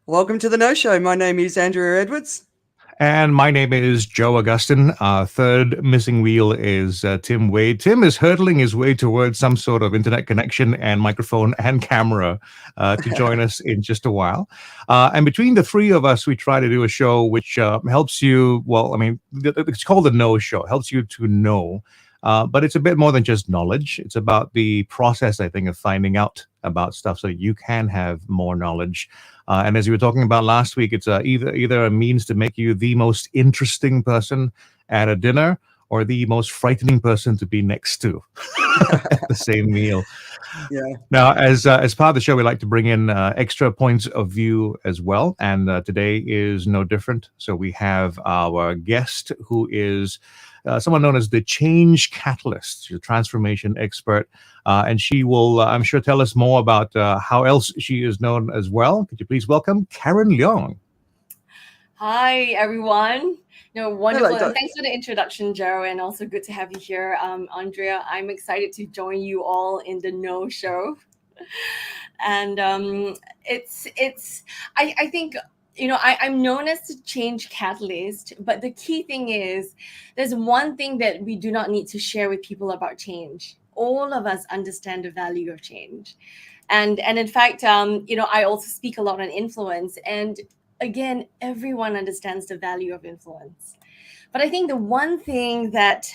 Welcome to the No Show. My name is Andrea Edwards. And my name is Joe Augustin. Our third missing wheel is Tim Wade. Tim is hurtling his way towards some sort of internet connection and microphone and camera to join us in just a while. And between the three of us, we try to do a show which helps you. Well, I mean, it's called the No Show. Helps you to know. But it's a bit more than just knowledge. It's about the process, I think, of finding out about stuff so you can have more knowledge. And as you were talking about last week, it's either a means to make you the most interesting person at a dinner or the most frightening person to be next to at the same meal. Yeah. Now, as part of the show, we like to bring in extra points of view as well, and today is no different. So we have our guest, who is someone known as the change catalyst, she's a transformation expert, and she will, I'm sure, tell us more about how else she is known as well. Could you please welcome Karen Leong? Hi, everyone. Wonderful. Hello, And thanks for the introduction, Joe, and also good to have you here, Andrea. I'm excited to join you all in the No Show. And I think, I'm known as the change catalyst, but the key thing is there's one thing that we do not need to share with people about change. All of us understand the value of change. And in fact, I also speak a lot on influence, and again, everyone understands the value of influence. But I think the one thing that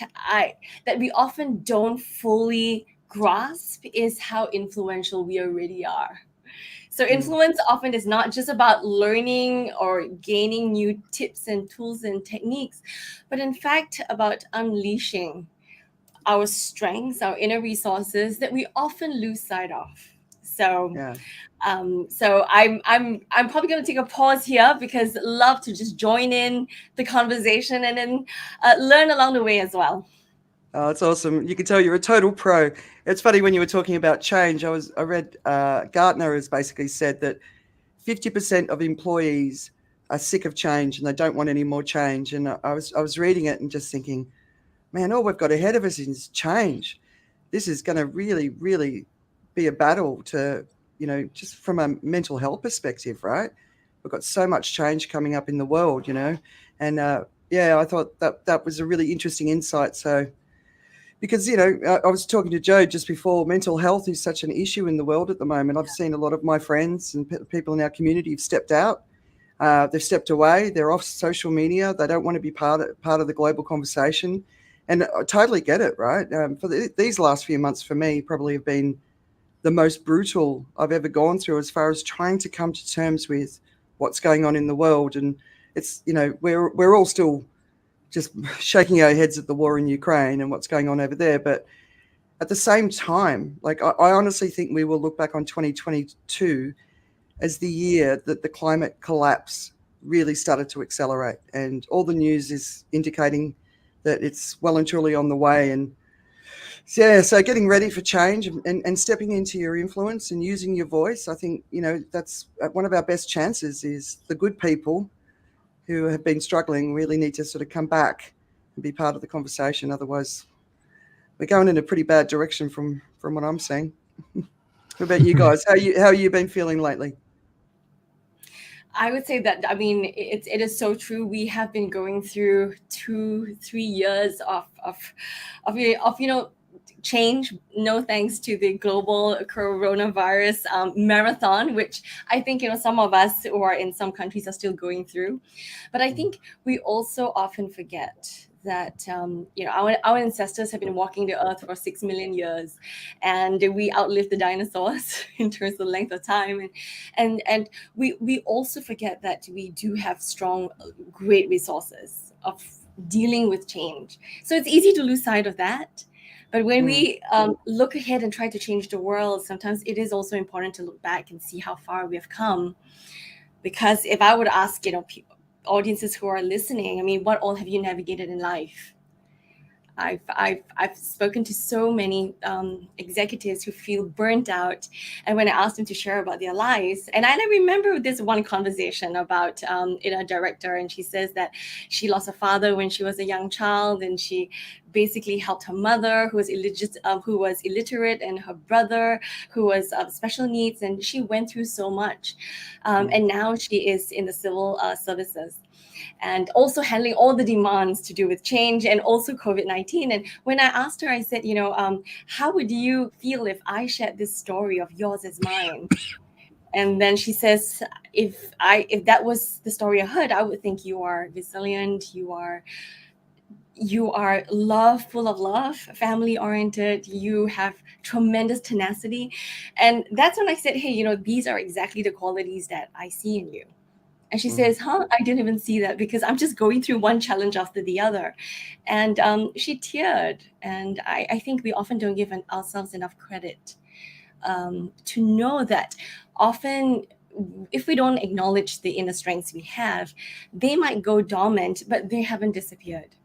we often don't fully grasp is how influential we already are. So influence often is not just about learning or gaining new tips and tools and techniques, but in fact about unleashing our strengths, our inner resources that we often lose sight of. So Yeah. So I'm probably going to take a pause here because love to just join in the conversation and then learn along the way as well. Oh, it's awesome. You can tell you're a total pro. It's funny when you were talking about change. I read Gartner has basically said that 50% of employees are sick of change and they don't want any more change. And I was reading it and just thinking, man, all we've got ahead of us is change. This is going to really, really be a battle to, just from a mental health perspective, right? We've got so much change coming up in the world, and I thought that was a really interesting insight. So, because, I was talking to Joe just before, mental health is such an issue in the world at the moment. I've seen a lot of my friends and people in our community have stepped out. They've stepped away. They're off social media. They don't want to be part of the global conversation. And I totally get it, right? These last few months for me probably have been the most brutal I've ever gone through as far as trying to come to terms with what's going on in the world. And it's, we're all still just shaking our heads at the war in Ukraine and what's going on over there. But at the same time, like I honestly think we will look back on 2022 as the year that the climate collapse really started to accelerate. And all the news is indicating that it's well and truly on the way. And so getting ready for change and stepping into your influence and using your voice, I think, that's one of our best chances. Is the good people who have been struggling really need to sort of come back and be part of the conversation. Otherwise, we're going in a pretty bad direction from what I'm seeing. What about you guys? How you been feeling lately? I would say that, it is so true. We have been going through 2-3 years of change, no thanks to the global coronavirus marathon, which I think some of us who are in some countries are still going through. But I think we also often forget that our ancestors have been walking the earth for 6 million years, and we outlived the dinosaurs in terms of length of time, and we also forget that we do have strong, great resources of dealing with change. So it's easy to lose sight of that. But when we look ahead and try to change the world, sometimes it is also important to look back and see how far we have come. Because if I would ask, audiences who are listening, what all have you navigated in life? I've spoken to so many executives who feel burnt out, and when I asked them to share about their lives, and I remember this one conversation about a director, and she says that she lost her father when she was a young child, and she basically helped her mother who was illiterate, and her brother who was special needs, and she went through so much, and now she is in the civil services, and also handling all the demands to do with change and also COVID-19. And when I asked her, I said, how would you feel if I shared this story of yours as mine? And then she says, if that was the story I heard, I would think you are resilient, you are full of love, family oriented, you have tremendous tenacity. And that's when I said, hey, these are exactly the qualities that I see in you. And she says, I didn't even see that, because I'm just going through one challenge after the other. And she teared. And I think we often don't give ourselves enough credit to know that often, if we don't acknowledge the inner strengths we have, they might go dormant, but they haven't disappeared.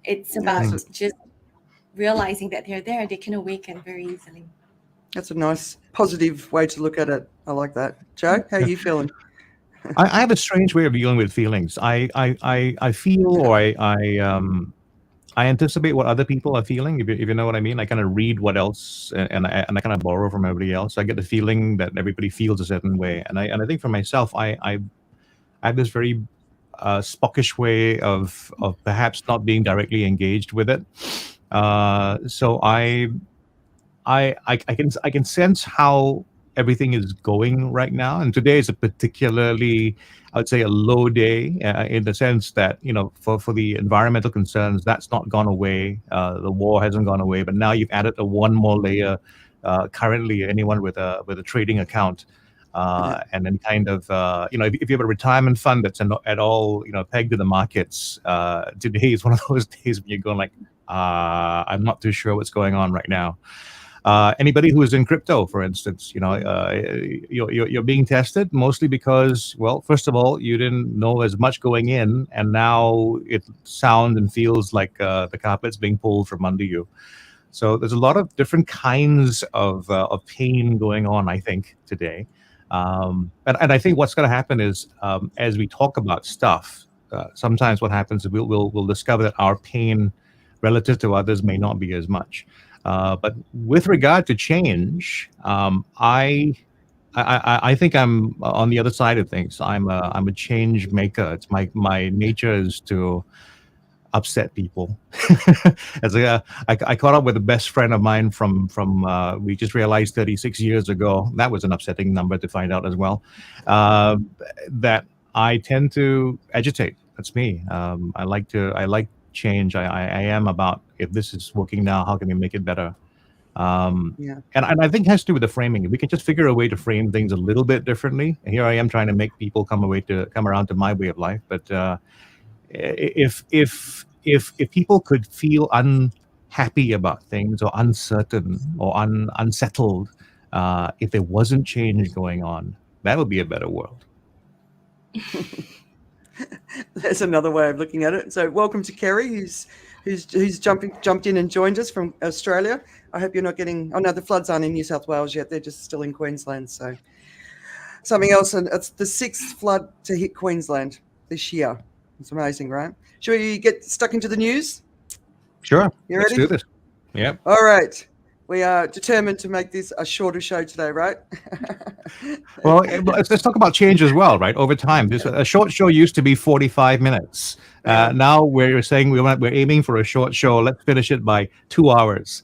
It's about just realizing that they're there. They can awaken very easily. That's a nice, positive way to look at it. I like that. Joe, how are you feeling? I have a strange way of dealing with feelings. I feel, or I anticipate what other people are feeling, if you know what I mean. I kind of read what else, and I kind of borrow from everybody else. I get the feeling that everybody feels a certain way, and I think for myself, I have this very spockish way of perhaps not being directly engaged with it. So I can sense how everything is going right now, and today is a particularly, I would say, a low day in the sense that for the environmental concerns, that's not gone away. The war hasn't gone away, but now you've added one more layer. Currently, anyone with a trading account and then kind of if you have a retirement fund that's at all pegged to the markets, today is one of those days when you're going like, I'm not too sure what's going on right now. Anybody who is in crypto, for instance, you're being tested mostly because, well, first of all, you didn't know as much going in, and now it sounds and feels like the carpet's being pulled from under you. So there's a lot of different kinds of pain going on, I think, today. And I think what's going to happen is, as we talk about stuff, sometimes what happens is we'll discover that our pain relative to others may not be as much. But with regard to change, I think I'm on the other side of things. I'm a change maker. It's my nature is to upset people. I caught up with a best friend of mine from we just realized 36 years ago. That was an upsetting number to find out as well. That I tend to agitate. That's me. I like change. I am about, if this is working now, how can we make it better? And I think it has to do with the framing. If we can just figure a way to frame things a little bit differently. And here I am trying to make people come around to my way of life. But if people could feel unhappy about things, or uncertain, or unsettled, if there wasn't change going on, that would be a better world. There's another way of looking at it. So welcome to Kerry, who's jumped in and joined us from Australia. I hope you're not getting, oh no, the floods aren't in New South Wales yet. They're just still in Queensland. So something else, and it's the 6th flood to hit Queensland this year. It's amazing, right? Should we get stuck into the news? Sure. You ready? Let's do this. Yeah. All right. We are determined to make this a shorter show today, right? Well, let's talk about change as well, right? Over time, a short show used to be 45 minutes. Now we're saying we're aiming for a short show. Let's finish it by 2 hours.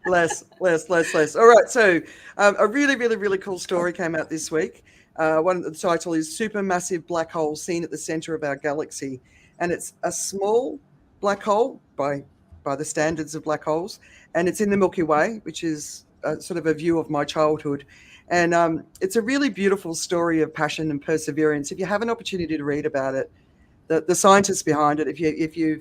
less. All right. So a really, really, really cool story came out this week. The title is Supermassive Black Hole Seen at the Center of Our Galaxy. And it's a small black hole by the standards of black holes. And it's in the Milky Way, which is sort of a view of my childhood. And it's a really beautiful story of passion and perseverance. If you have an opportunity to read about it, the scientists behind it, if you've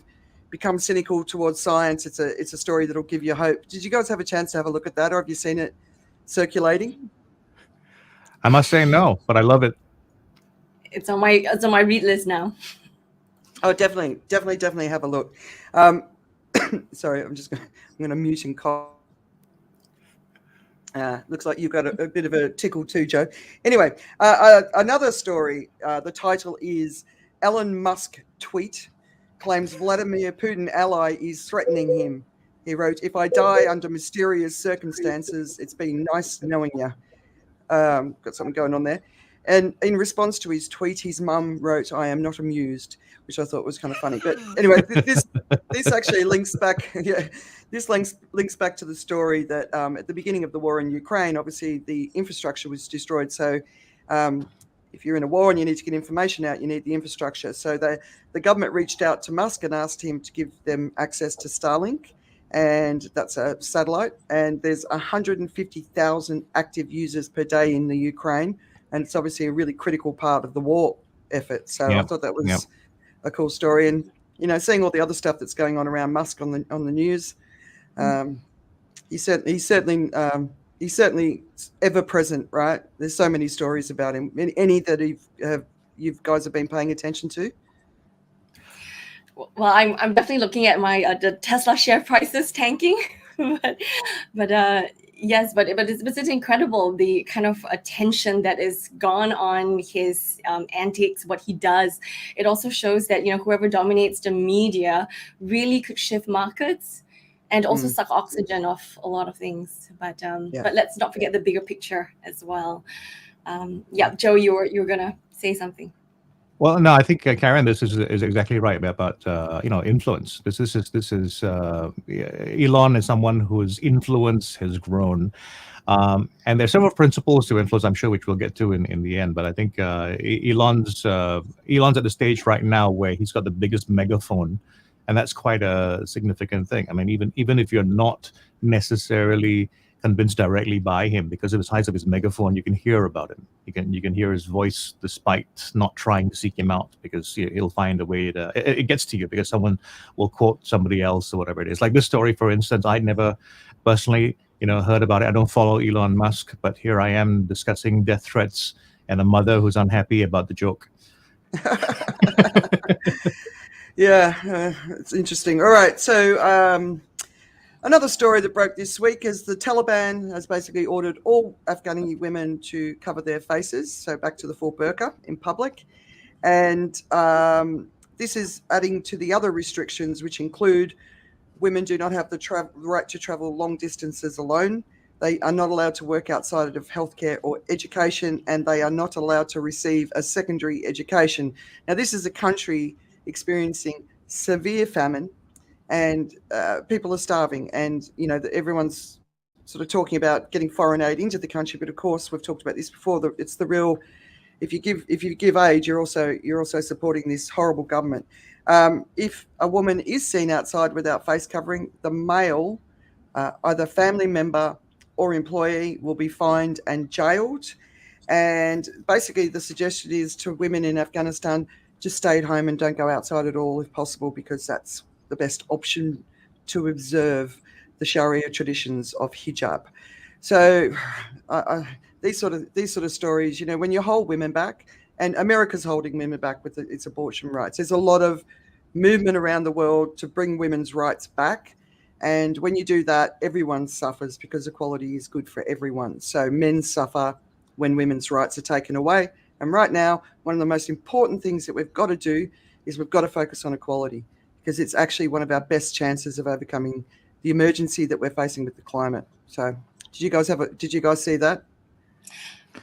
become cynical towards science, it's a story that'll give you hope. Did you guys have a chance to have a look at that, or have you seen it circulating? I must say no, but I love it. It's on my read list now. Oh, definitely have a look. Sorry, I'm going to mute and cough. Looks like you've got a bit of a tickle too, Joe. Anyway, another story. The title is Elon Musk tweet claims Vladimir Putin ally is threatening him. He wrote, "If I die under mysterious circumstances, it's been nice knowing you." Got something going on there. And in response to his tweet, his mum wrote, "I am not amused," which I thought was kind of funny. But anyway, this actually links back. Yeah, this links back to the story that at the beginning of the war in Ukraine, obviously the infrastructure was destroyed. So if you're in a war and you need to get information out, you need the infrastructure. So the government reached out to Musk and asked him to give them access to Starlink. And that's a satellite. And there's 150,000 active users per day in the Ukraine. And it's obviously a really critical part of the war effort. So I thought that was a cool story. And, you know, seeing all the other stuff that's going on around Musk on the news, he's certainly ever present, right? There's so many stories about him. Any that you guys have been paying attention to? Well, I'm definitely looking at my the Tesla share prices tanking, but yes, but it's incredible the kind of attention that is gone on his antics, what he does. It also shows that, you know, whoever dominates the media really could shift markets and also suck oxygen off a lot of things. But let's not forget the bigger picture as well. Joe, you're gonna say something. Well, no, I think Karen, this is exactly right about influence. This is Elon is someone whose influence has grown, and there's several principles to influence, I'm sure, which we'll get to in the end. But I think Elon's at the stage right now where he's got the biggest megaphone, and that's quite a significant thing. I mean, even if you're not necessarily convinced directly by him, because of the size of his megaphone, you can hear about him. You can hear his voice despite not trying to seek him out, because he'll find a way to. It gets to you because someone will quote somebody else or whatever it is. Like this story, for instance, I'd never personally, heard about it. I don't follow Elon Musk, but here I am discussing death threats and a mother who's unhappy about the joke. It's interesting. All right, so. Another story that broke this week is the Taliban has basically ordered all Afghani women to cover their faces, so back to the full burqa in public. And this is adding to the other restrictions, which include women do not have the right to travel long distances alone. They are not allowed to work outside of healthcare or education, and they are not allowed to receive a secondary education. Now, this is a country experiencing severe famine, and people are starving, and everyone's sort of talking about getting foreign aid into the country, but of course we've talked about this before. It's the real, if you give aid, you're also supporting this horrible government. If a woman is seen outside without face covering, the male, either family member or employee, will be fined and jailed. And basically the suggestion is to women in Afghanistan, just stay at home and don't go outside at all if possible, because that's the best option to observe the Sharia traditions of hijab. So these sort of stories, when you hold women back, and America's holding women back with its abortion rights, there's a lot of movement around the world to bring women's rights back. And when you do that, everyone suffers, because equality is good for everyone. So men suffer when women's rights are taken away. And right now, one of the most important things that we've got to do is we've got to focus on equality, because it's actually one of our best chances of overcoming the emergency that we're facing with the climate. So did you guys see that?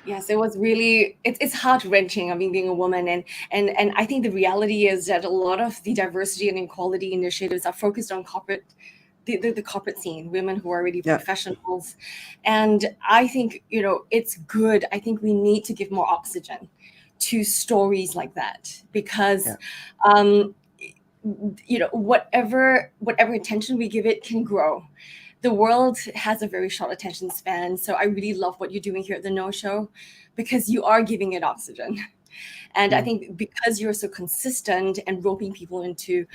Yes, it was really, it's heart-wrenching, I mean, being a woman. And I think the reality is that a lot of the diversity and equality initiatives are focused on the corporate scene, women who are already professionals. And I think, it's good. I think we need to give more oxygen to stories like that, because whatever attention we give it can grow. The world has a very short attention span. So I really love what you're doing here at the No Show, because you are giving it oxygen. And I think because you're so consistent and roping people into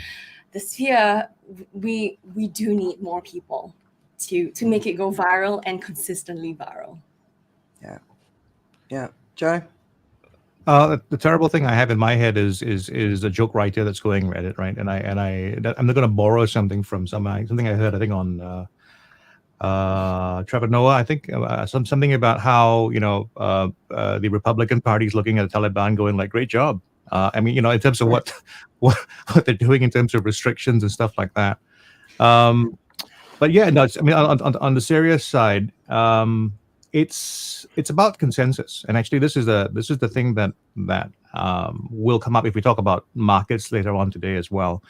the sphere, we do need more people to make it go viral and consistently viral. Yeah. Joe? The terrible thing I have in my head is a joke writer that's going Reddit, right? And I'm not going to borrow something from something I heard, I think on Trevor Noah, I think something about how the Republican Party is looking at the Taliban, going like, "Great job, I mean, in terms of what they're doing in terms of restrictions and stuff like that. But yeah, no, I mean, on the serious side, it's about consensus, and actually, this is the thing that will come up if we talk about markets later on today as well.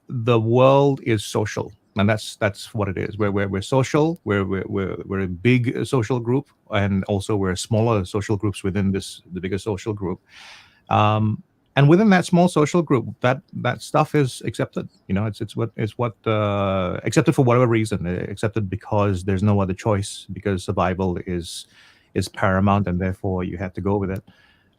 The world is social, and that's what it is. We're social. We're a big social group, and also we're smaller social groups within the bigger social group. And within that small social group, that stuff is accepted. It's what accepted for whatever reason. Accepted because there's no other choice, because survival is paramount, and therefore you have to go with it.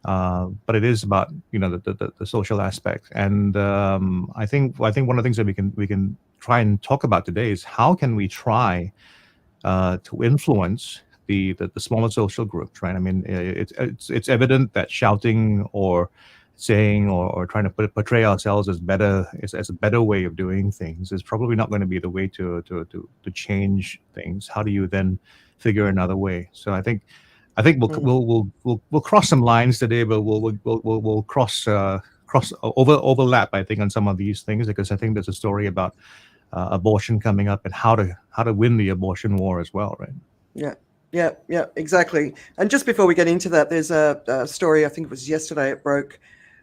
But it is about the social aspect, and I think one of the things that we can try and talk about today is how can we try to influence the smaller social groups, right? I mean, it's evident that shouting or saying or trying to portray ourselves as a better way of doing things is probably not going to be the way to change things. How do you then figure another way? So I think we'll cross some lines today, but we'll cross overlap, I think, on some of these things, because I think there's a story about abortion coming up and how to win the abortion war as well, right? Yeah, exactly. And just before we get into that, there's a story, I think it was yesterday, it broke.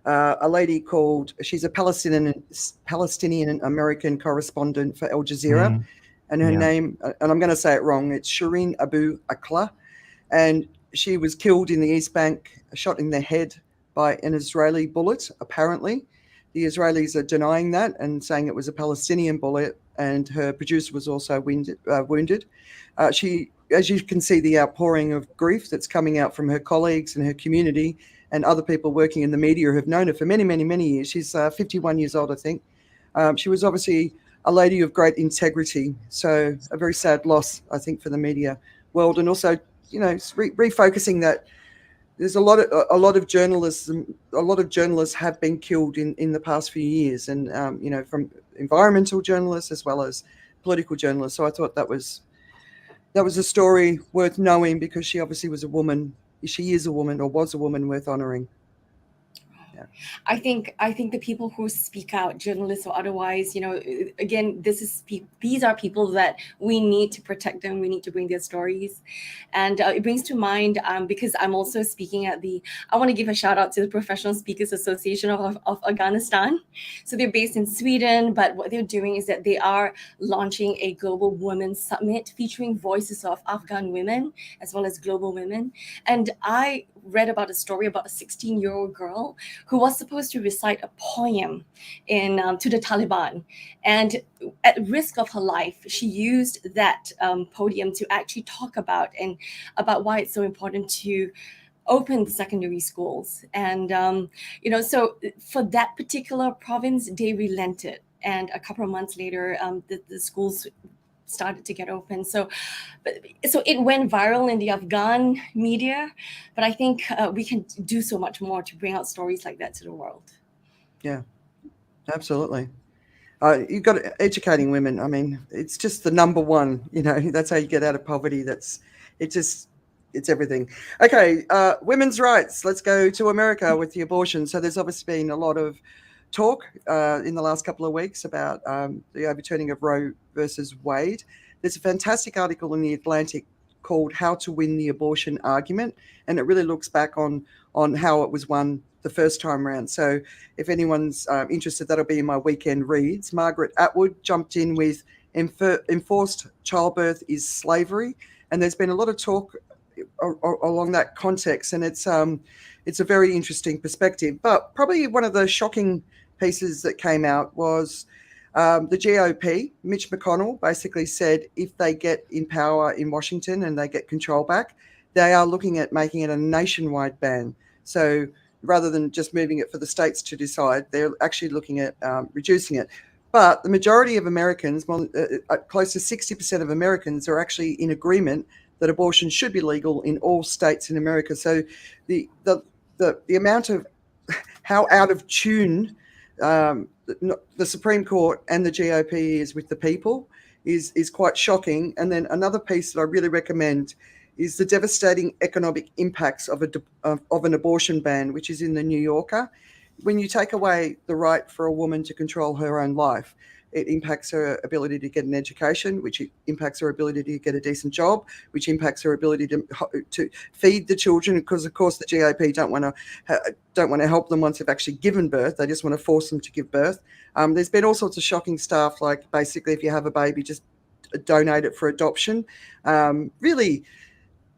A lady she's a Palestinian American correspondent for Al Jazeera, and her name, and I'm going to say it wrong, it's Shireen Abu Akleh, and she was killed in the East Bank, shot in the head by an Israeli bullet, apparently. The Israelis are denying that and saying it was a Palestinian bullet, and her producer was also wounded. She, as you can see, the outpouring of grief that's coming out from her colleagues and her community and other people working in the media who have known her for many, many, many years. She's 51 years old, I think. She was obviously a lady of great integrity. So a very sad loss, I think, for the media world. And also, refocusing that there's a lot of journalists have been killed in the past few years, and from environmental journalists as well as political journalists. So I thought that was a story worth knowing, because she obviously was a woman. She is a woman, or was a woman, worth honoring. Yeah. I think the people who speak out, journalists or otherwise, again, these are people that we need to protect them. We need to bring their stories, and it brings to mind, because I'm also speaking at I want to give a shout out to the Professional Speakers Association of Afghanistan. So they're based in Sweden, but what they're doing is that they are launching a global women's summit featuring voices of Afghan women as well as global women. And I read about a story about a 16-year-old girl who was supposed to recite a poem to the Taliban, and at risk of her life, she used that podium to actually talk about why it's so important to open secondary schools. And so for that particular province, they relented, and a couple of months later, the schools started to get open. So it went viral in the Afghan media, but I think we can do so much more to bring out stories like that to the world. Yeah, absolutely. You've got educating women. I mean, it's just the number one. That's how you get out of poverty. It's everything. Okay, women's rights. Let's go to America with the abortion. So there's obviously been a lot of talk in the last couple of weeks about the overturning of Roe versus Wade. There's a fantastic article in The Atlantic called "How to Win the Abortion Argument," and it really looks back on how it was won the first time around. So if anyone's interested, that'll be in my weekend reads. Margaret Atwood jumped in with "Enforced Childbirth is Slavery," and there's been a lot of talk along that context, and it's a very interesting perspective. But probably one of the shocking pieces that came out was the GOP, Mitch McConnell, basically said if they get in power in Washington and they get control back, they are looking at making it a nationwide ban. So rather than just moving it for the states to decide, they're actually looking at reducing it. But the majority of Americans, close to 60% of Americans, are actually in agreement that abortion should be legal in all states in America. So the amount of how out of tune the Supreme Court and the GOP is with the people is quite shocking. And then another piece that I really recommend is the devastating economic impacts of an abortion ban, which is in the New Yorker. When you take away the right for a woman to control her own life, it impacts her ability to get an education, which impacts her ability to get a decent job, which impacts her ability to feed the children, because of course the GOP don't want to help them once they've actually given birth. They just want to force them to give birth. There's been all sorts of shocking stuff, like basically if you have a baby, just donate it for adoption. Really,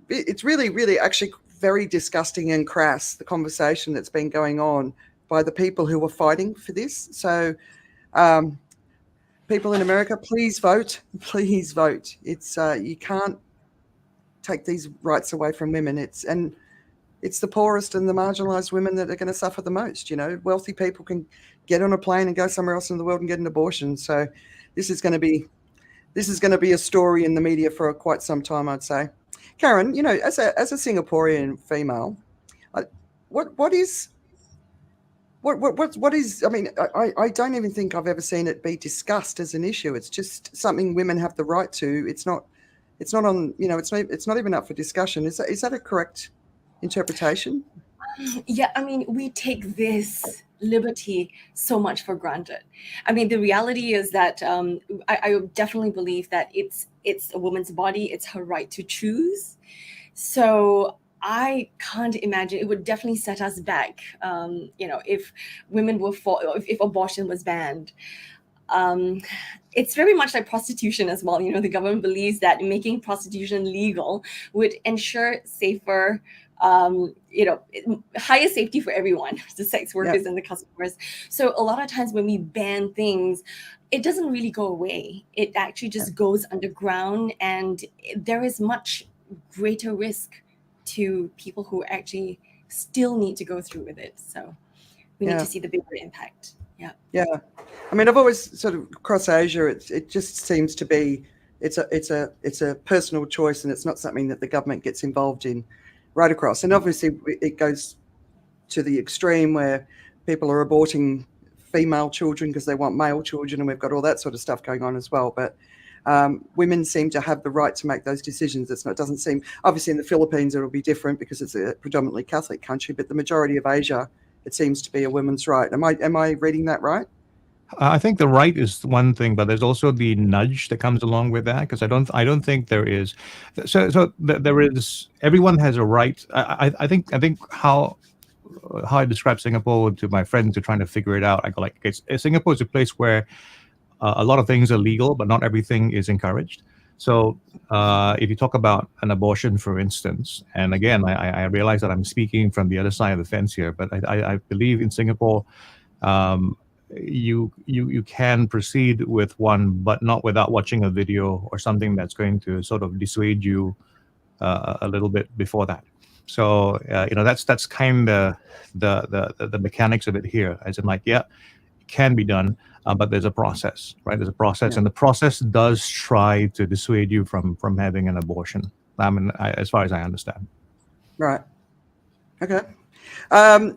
it's really actually very disgusting and crass, the conversation that's been going on by the people who are fighting for this. So people in America, please vote. Please vote. It's you can't take these rights away from women. It's the poorest and the marginalized women that are going to suffer the most. You know, wealthy people can get on a plane and go somewhere else in the world and get an abortion. So this is going to be a story in the media for quite some time, I'd say. Karen, you know, as a Singaporean female, what is? I mean, I don't even think I've ever seen it be discussed as an issue. It's just something women have the right to. It's not on, you know, it's not even up for discussion. Is that a correct interpretation? Yeah, I mean, we take this liberty so much for granted. I mean, the reality is that I definitely believe that it's a woman's body, it's her right to choose. So I can't imagine, it would definitely set us back, you know, if women were if abortion was banned. It's very much like prostitution as well. You know, the government believes that making prostitution legal would ensure safer, you know, higher safety for everyone, the sex workers and the customers. So a lot of times when we ban things, it doesn't really go away. It actually just goes underground, and there is much greater risk to people who actually still need to go through with it. So we need to see the bigger impact. Yeah. I mean, I've always sort of across Asia, it just seems to be it's a personal choice, and it's not something that the government gets involved in right across. And obviously it goes to the extreme where people are aborting female children because they want male children, and we've got all that sort of stuff going on as well. But women seem to have the right to make those decisions. It doesn't seem, obviously in the Philippines it'll be different because it's a predominantly Catholic country, but the majority of Asia, it seems to be a women's right. Am I reading that right? I think the right is one thing, but there's also the nudge that comes along with that, because I don't think there is. So there is. Everyone has a right. I think how I describe Singapore to my friends who are trying to figure it out. I go like, Singapore is a place where a lot of things are legal, but not everything is encouraged. So if you talk about an abortion, for instance, and again, I realize that I'm speaking from the other side of the fence here, but I believe in Singapore, you can proceed with one, but not without watching a video or something that's going to sort of dissuade you a little bit before that. So you know, that's kind of the mechanics of it here, as in like, yeah, it can be done, but there's a process, right? There's a process, and the process does try to dissuade you from having an abortion. I mean, as far as I understand. Right. Okay. I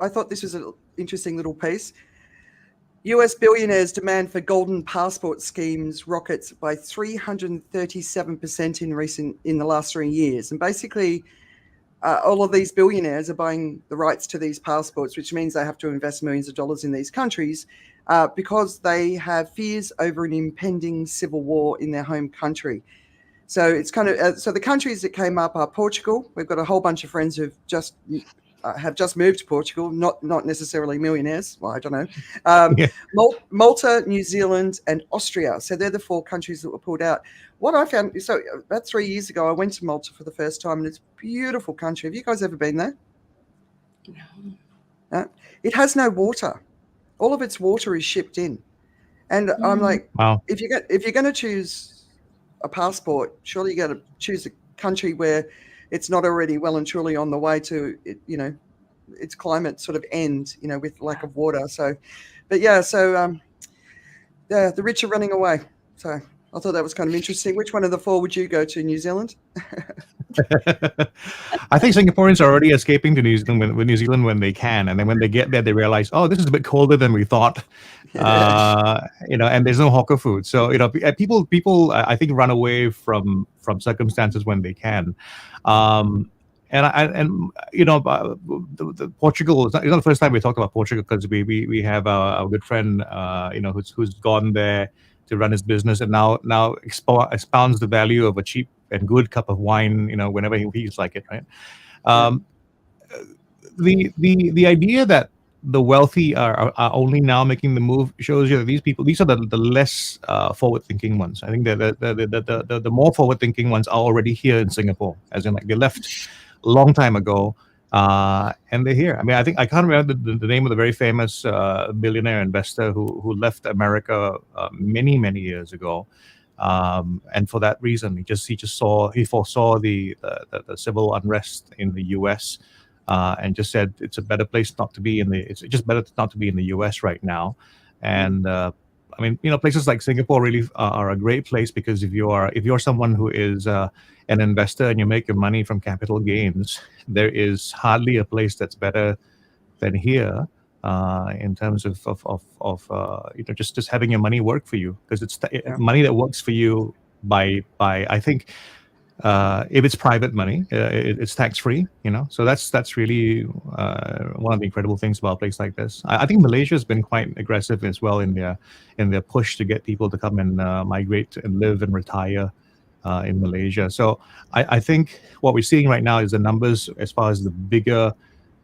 thought this was an interesting little piece. US billionaires' demand for golden passport schemes rockets by 337% in the last 3 years. And basically, all of these billionaires are buying the rights to these passports, which means they have to invest millions of dollars in these countries because they have fears over an impending civil war in their home country. So it's kind of so the countries that came up are Portugal. We've got a whole bunch of friends who've just moved to Portugal, not necessarily millionaires. Well, I don't know. Malta, New Zealand, and Austria. So they're the 4 countries that were pulled out. What I found, so about 3 years ago, I went to Malta for the first time, and it's a beautiful country. Have you guys ever been there? No. It has no water. All of its water is shipped in. And I'm like, wow. If you're going to choose a passport, surely you got to choose a country where it's not already well and truly on the way to, you know, its climate sort of end, you know, with lack of water. So, but yeah, so the rich are running away. So I thought that was kind of interesting. Which one of the 4 would you go to? New Zealand? I think Singaporeans are already escaping to New Zealand when they can, and then when they get there, they realize, oh, this is a bit colder than we thought. And there's no hawker food, so people I think run away from circumstances when they can. Portugal is not the first time we talked about Portugal, because we have our good friend who's gone there to run his business, and now expounds the value of a cheap and good cup of wine, whenever he feels like it, right? The idea that the wealthy are only now making the move shows you that these are the less forward-thinking ones. I think that the more forward-thinking ones are already here in Singapore, as in, like, they left a long time ago, and they're here. I mean, I can't remember the name of the very famous billionaire investor who left America many years ago. And for that reason, he foresaw the civil unrest in the U.S. And just said it's a better place not to be it's just better not to be in the U.S. right now. And I mean, places like Singapore really are a great place, because if you're someone who is an investor and you make your money from capital gains, there is hardly a place that's better than here. In terms of just having your money work for you, because it's money that works for you by I think if it's private money, it's tax free. So that's really one of the incredible things about a place like this. I think Malaysia has been quite aggressive as well in their push to get people to come and migrate and live and retire in Malaysia. So I think what we're seeing right now is the numbers as far as the bigger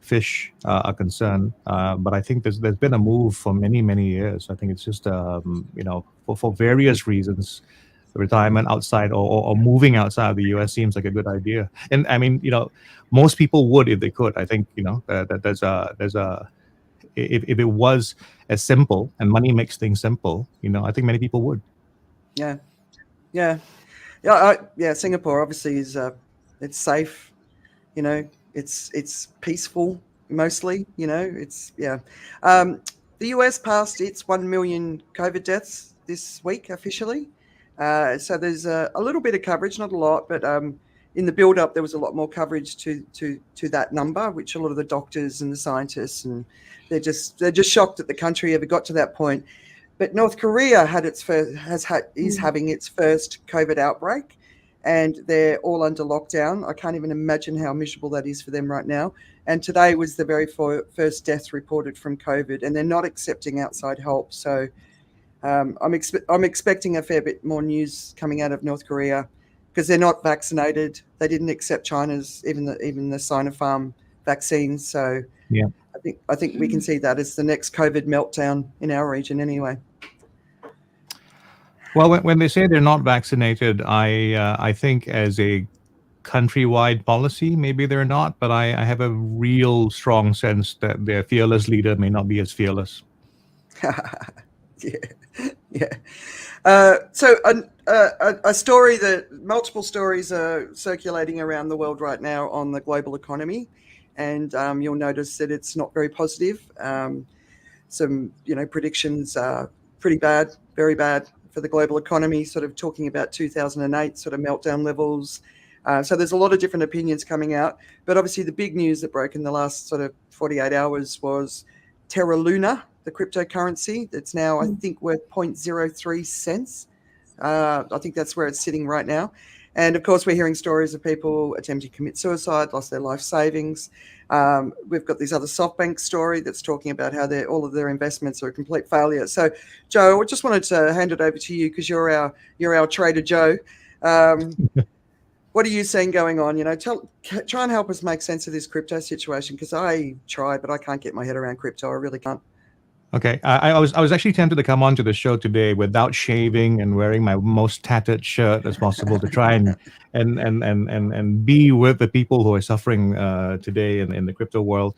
fish are concerned, but I think there's been a move for many years. I think it's just for various reasons, retirement outside or moving outside of the US seems like a good idea. And I mean, most people would if they could. I think that there's a if it was as simple, and money makes things simple, I think many people would. Yeah. Singapore obviously is it's safe, it's peaceful mostly, the US passed its 1 million COVID deaths this week officially. So there's a little bit of coverage, not a lot, but in the build-up there was a lot more coverage to that number, which a lot of the doctors and the scientists, and they're just shocked that the country ever got to that point. But North Korea is having its first COVID outbreak, and they're all under lockdown. I can't even imagine how miserable that is for them right now. And today was the very first death reported from COVID, and they're not accepting outside help. So I'm expecting a fair bit more news coming out of North Korea, because they're not vaccinated. They didn't accept China's even the Sinopharm vaccines. So yeah, I think we can see that as the next COVID meltdown in our region anyway. Well, when they say they're not vaccinated, I think as a countrywide policy, maybe they're not, but I have a real strong sense that their fearless leader may not be as fearless. Yeah. So a story that multiple stories are circulating around the world right now on the global economy, and you'll notice that it's not very positive. Some predictions are pretty bad, very bad for the global economy, sort of talking about 2008 sort of meltdown levels. So there's a lot of different opinions coming out, but obviously the big news that broke in the last sort of 48 hours was Terra Luna, the cryptocurrency that's now, I think, worth 0.03 cents. I think that's where it's sitting right now. And of course, we're hearing stories of people attempting to commit suicide, lost their life savings. We've got this other SoftBank story that's talking about how all of their investments are a complete failure. So, Joe, I just wanted to hand it over to you, because you're our trader, Joe. What are you seeing going on? Try and help us make sense of this crypto situation, because I tried, but I can't get my head around crypto. I really can't. Okay, I was actually tempted to come onto the show today without shaving and wearing my most tattered shirt as possible to try and be with the people who are suffering today in the crypto world.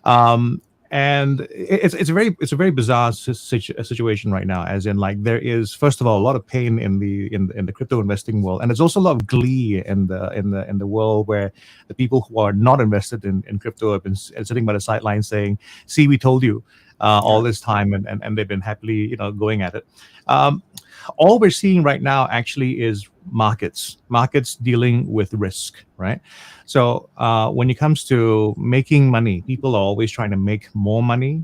And it's a very bizarre situation right now, as in, like, there is, first of all, a lot of pain in the crypto investing world, and there's also a lot of glee in the world where the people who are not invested in crypto have been sitting by the sidelines saying, "See, we told you." All this time, and they've been happily going at it. All we're seeing right now actually is markets dealing with risk, right? So when it comes to making money, people are always trying to make more money,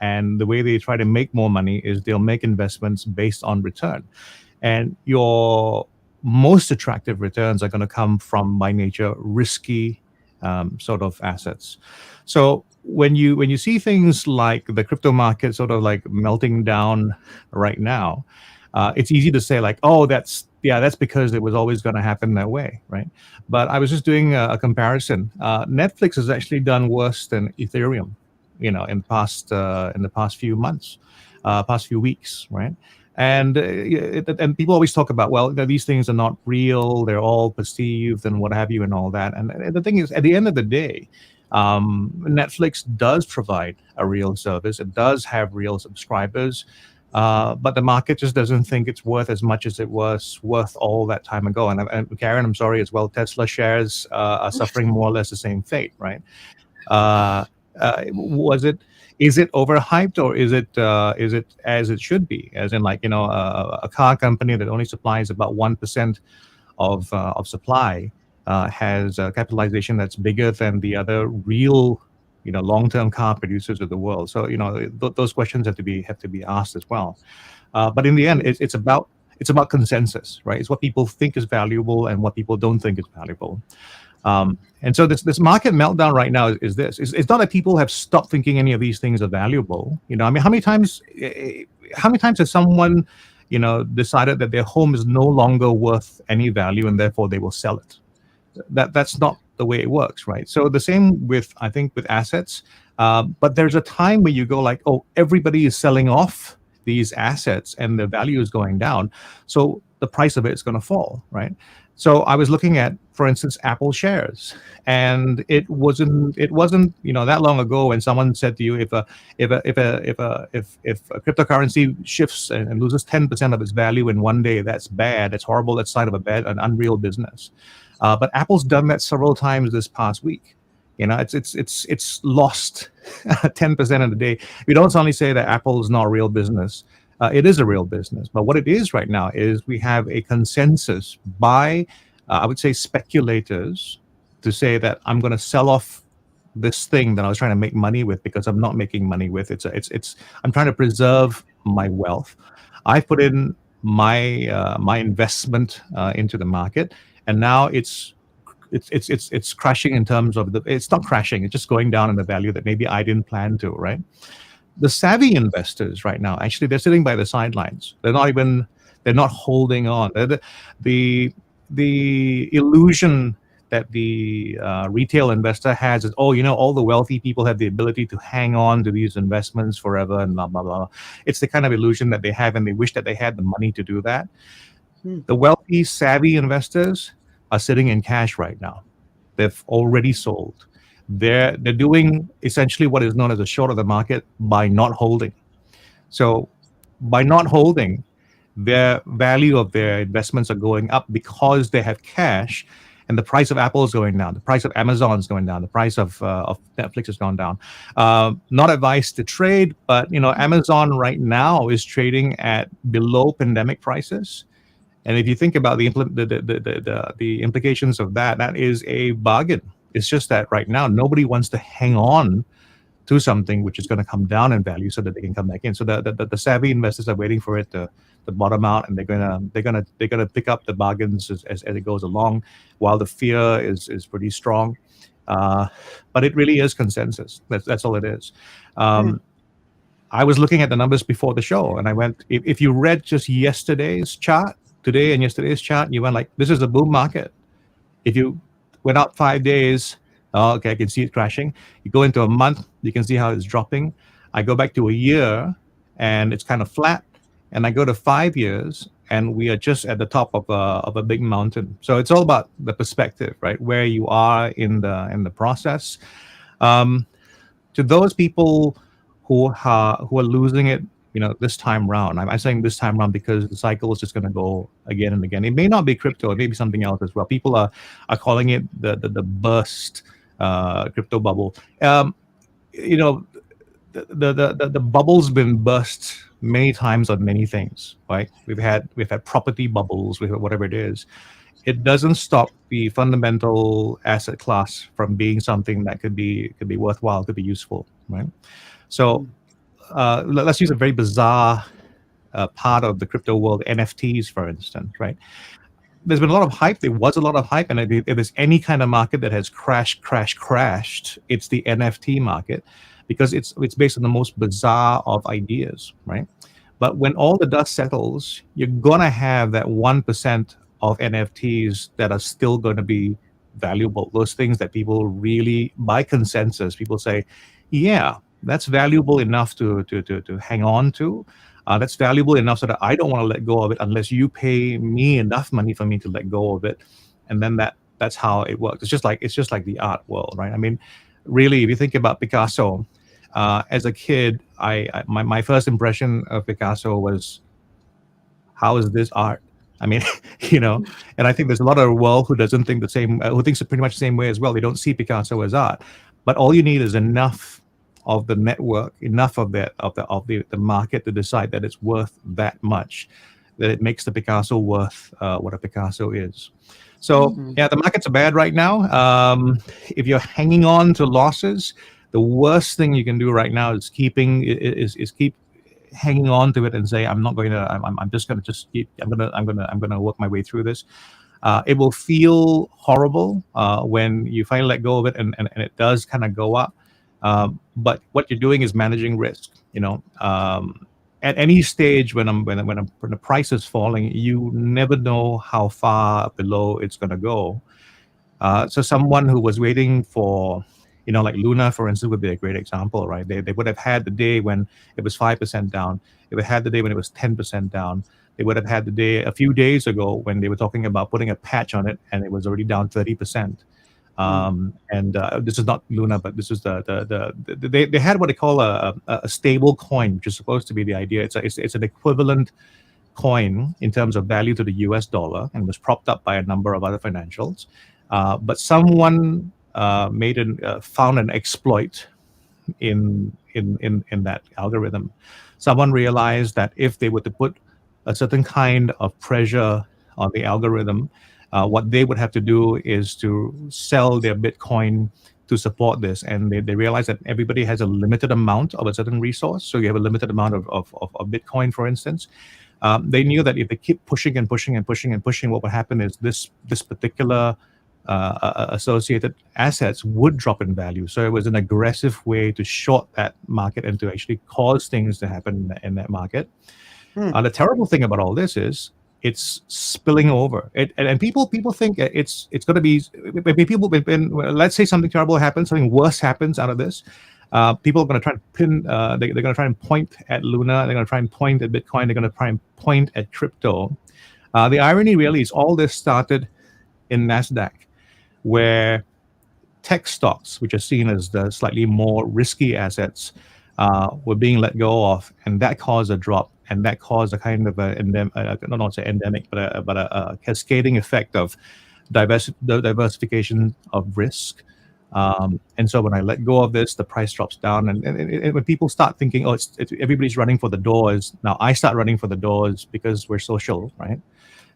and the way they try to make more money is they'll make investments based on return, and your most attractive returns are going to come from, by nature, risky sort of assets. So when you see things like the crypto market sort of like melting down right now, it's easy to say like, oh, that's because it was always going to happen that way, right? But I was just doing a comparison. Netflix has actually done worse than Ethereum, in the past few months, past few weeks, right? And and people always talk about, well, these things are not real, they're all perceived and what have you and all that. And the thing is, at the end of the day, Netflix does provide a real service. It does have real subscribers, but the market just doesn't think it's worth as much as it was worth all that time ago. And Karen, I'm sorry as well, Tesla shares are suffering more or less the same fate, right? Is it overhyped, or is it as it should be? As in, like, a car company that only supplies about 1% of supply has a capitalization that's bigger than the other real, long-term car producers of the world. So those questions have to be asked as well. But in the end, it's about consensus, right? It's what people think is valuable and what people don't think is valuable. And so this market meltdown right now is this. It's not that people have stopped thinking any of these things are valuable. I mean, how many times has someone, decided that their home is no longer worth any value and therefore they will sell it? That's not the way it works, right? So the same with, I think, with assets. But there's a time where you go like, oh, everybody is selling off these assets and the value is going down, so the price of it is going to fall, right? So I was looking at, for instance, Apple shares, and it wasn't that long ago when someone said to you, if a cryptocurrency shifts and loses 10% of its value in one day, that's bad, that's horrible, that's sign of an unreal business. But Apple's done that several times this past week. It's lost 10% of the day. We don't suddenly say that Apple is not a real business. It is a real business. But what it is right now is we have a consensus by, I would say, speculators to say that I'm going to sell off this thing that I was trying to make money with because I'm not making money with. I'm trying to preserve my wealth. I put in my investment into the market, and now it's crashing in terms of it's not crashing, it's just going down in the value that maybe I didn't plan to, right? The savvy investors right now, actually, they're sitting by the sidelines. They're not holding on. The illusion that the retail investor has is, all the wealthy people have the ability to hang on to these investments forever and blah, blah, blah. It's the kind of illusion that they have, and they wish that they had the money to do that. The wealthy, savvy investors are sitting in cash right now. They've already sold. They're doing essentially what is known as a short of the market by not holding. So by not holding, their value of their investments are going up because they have cash, and the price of Apple is going down, the price of Amazon is going down, the price of Netflix has gone down. Not advice to trade, but Amazon right now is trading at below pandemic prices. And if you think about the implications of that, that is a bargain. It's just that right now nobody wants to hang on to something which is going to come down in value so that they can come back in. So the savvy investors are waiting for it to bottom out, and they're gonna pick up the bargains as it goes along, while the fear is pretty strong. But it really is consensus. That's all it is. I was looking at the numbers before the show, and I went, if you read just yesterday's chart, today and yesterday's chart, you went like, this is a boom market. If you went out 5 days, okay, I can see it crashing. You go into a month, you can see how it's dropping. I go back to a year, and it's kind of flat. And I go to 5 years, and we are just at the top of a big mountain. So it's all about the perspective, right? Where you are in the process. To those people who are losing it, this time round. I'm saying this time round because the cycle is just going to go again and again. It may not be crypto, it may be something else as well. People are calling it the burst crypto bubble. The bubble's been burst many times on many things, right? We've had property bubbles, we've had whatever it is. It doesn't stop the fundamental asset class from being something that could be worthwhile, could be useful, right? So let's use a very bizarre part of the crypto world, NFTs, for instance, right? There's been a lot of hype. There was a lot of hype, and if there's any kind of market that has crashed, it's the NFT market, because it's based on the most bizarre of ideas, right? But when all the dust settles, you're gonna have that 1% of NFTs that are still going to be valuable. Those things that people really, by consensus, people say, yeah, that's valuable enough to hang on to. That's valuable enough so that I don't want to let go of it unless you pay me enough money for me to let go of it. And then that's how it works. It's just like the art world, right? I mean, really, if you think about Picasso, as a kid, my first impression of Picasso was, how is this art? I mean, and I think there's a lot of the world who doesn't think the same, who thinks pretty much the same way as well. They don't see Picasso as art, but all you need is enough of the network, enough of the market to decide that it's worth that much, that it makes the Picasso worth what a Picasso is. So yeah, the markets are bad right now. If you're hanging on to losses, the worst thing you can do right now is keep hanging on to it and say, I'm going to work my way through this. It will feel horrible when you finally let go of it and it does kind of go up. But what you're doing is managing risk. At any stage when the price is falling, you never know how far below it's going to go. So someone who was waiting for, like Luna, for instance, would be a great example, right? They would have had the day when it was 5% down. They would have had the day when it was 10% down. They would have had the day a few days ago when they were talking about putting a patch on it and it was already down 30%. And this is not Luna, but this is they had what they call a stable coin, which is supposed to be the idea. It's an equivalent coin in terms of value to the US dollar, and was propped up by a number of other financials. But someone found an exploit in that algorithm. Someone realized that if they were to put a certain kind of pressure on the algorithm, what they would have to do is to sell their Bitcoin to support this. And they realize that everybody has a limited amount of a certain resource. So you have a limited amount of Bitcoin, for instance. They knew that if they keep pushing and pushing and pushing and pushing, what would happen is this particular associated assets would drop in value. So it was an aggressive way to short that market and to actually cause things to happen in that market. The terrible thing about all this is it's spilling over. And people think it's going to be, let's say something terrible happens, something worse happens out of this. People are going to try and pin, they're going to try and point at Luna, they're going to try and point at Bitcoin, they're going to try and point at crypto. The irony really is all this started in NASDAQ, where tech stocks, which are seen as the slightly more risky assets, were being let go of, and that caused a drop, and that caused a kind of not say endemic, but a cascading effect of diversification of risk. And so when I let go of this, the price drops down, and when people start thinking, oh, it's everybody's running for the doors, now I start running for the doors because we're social, right?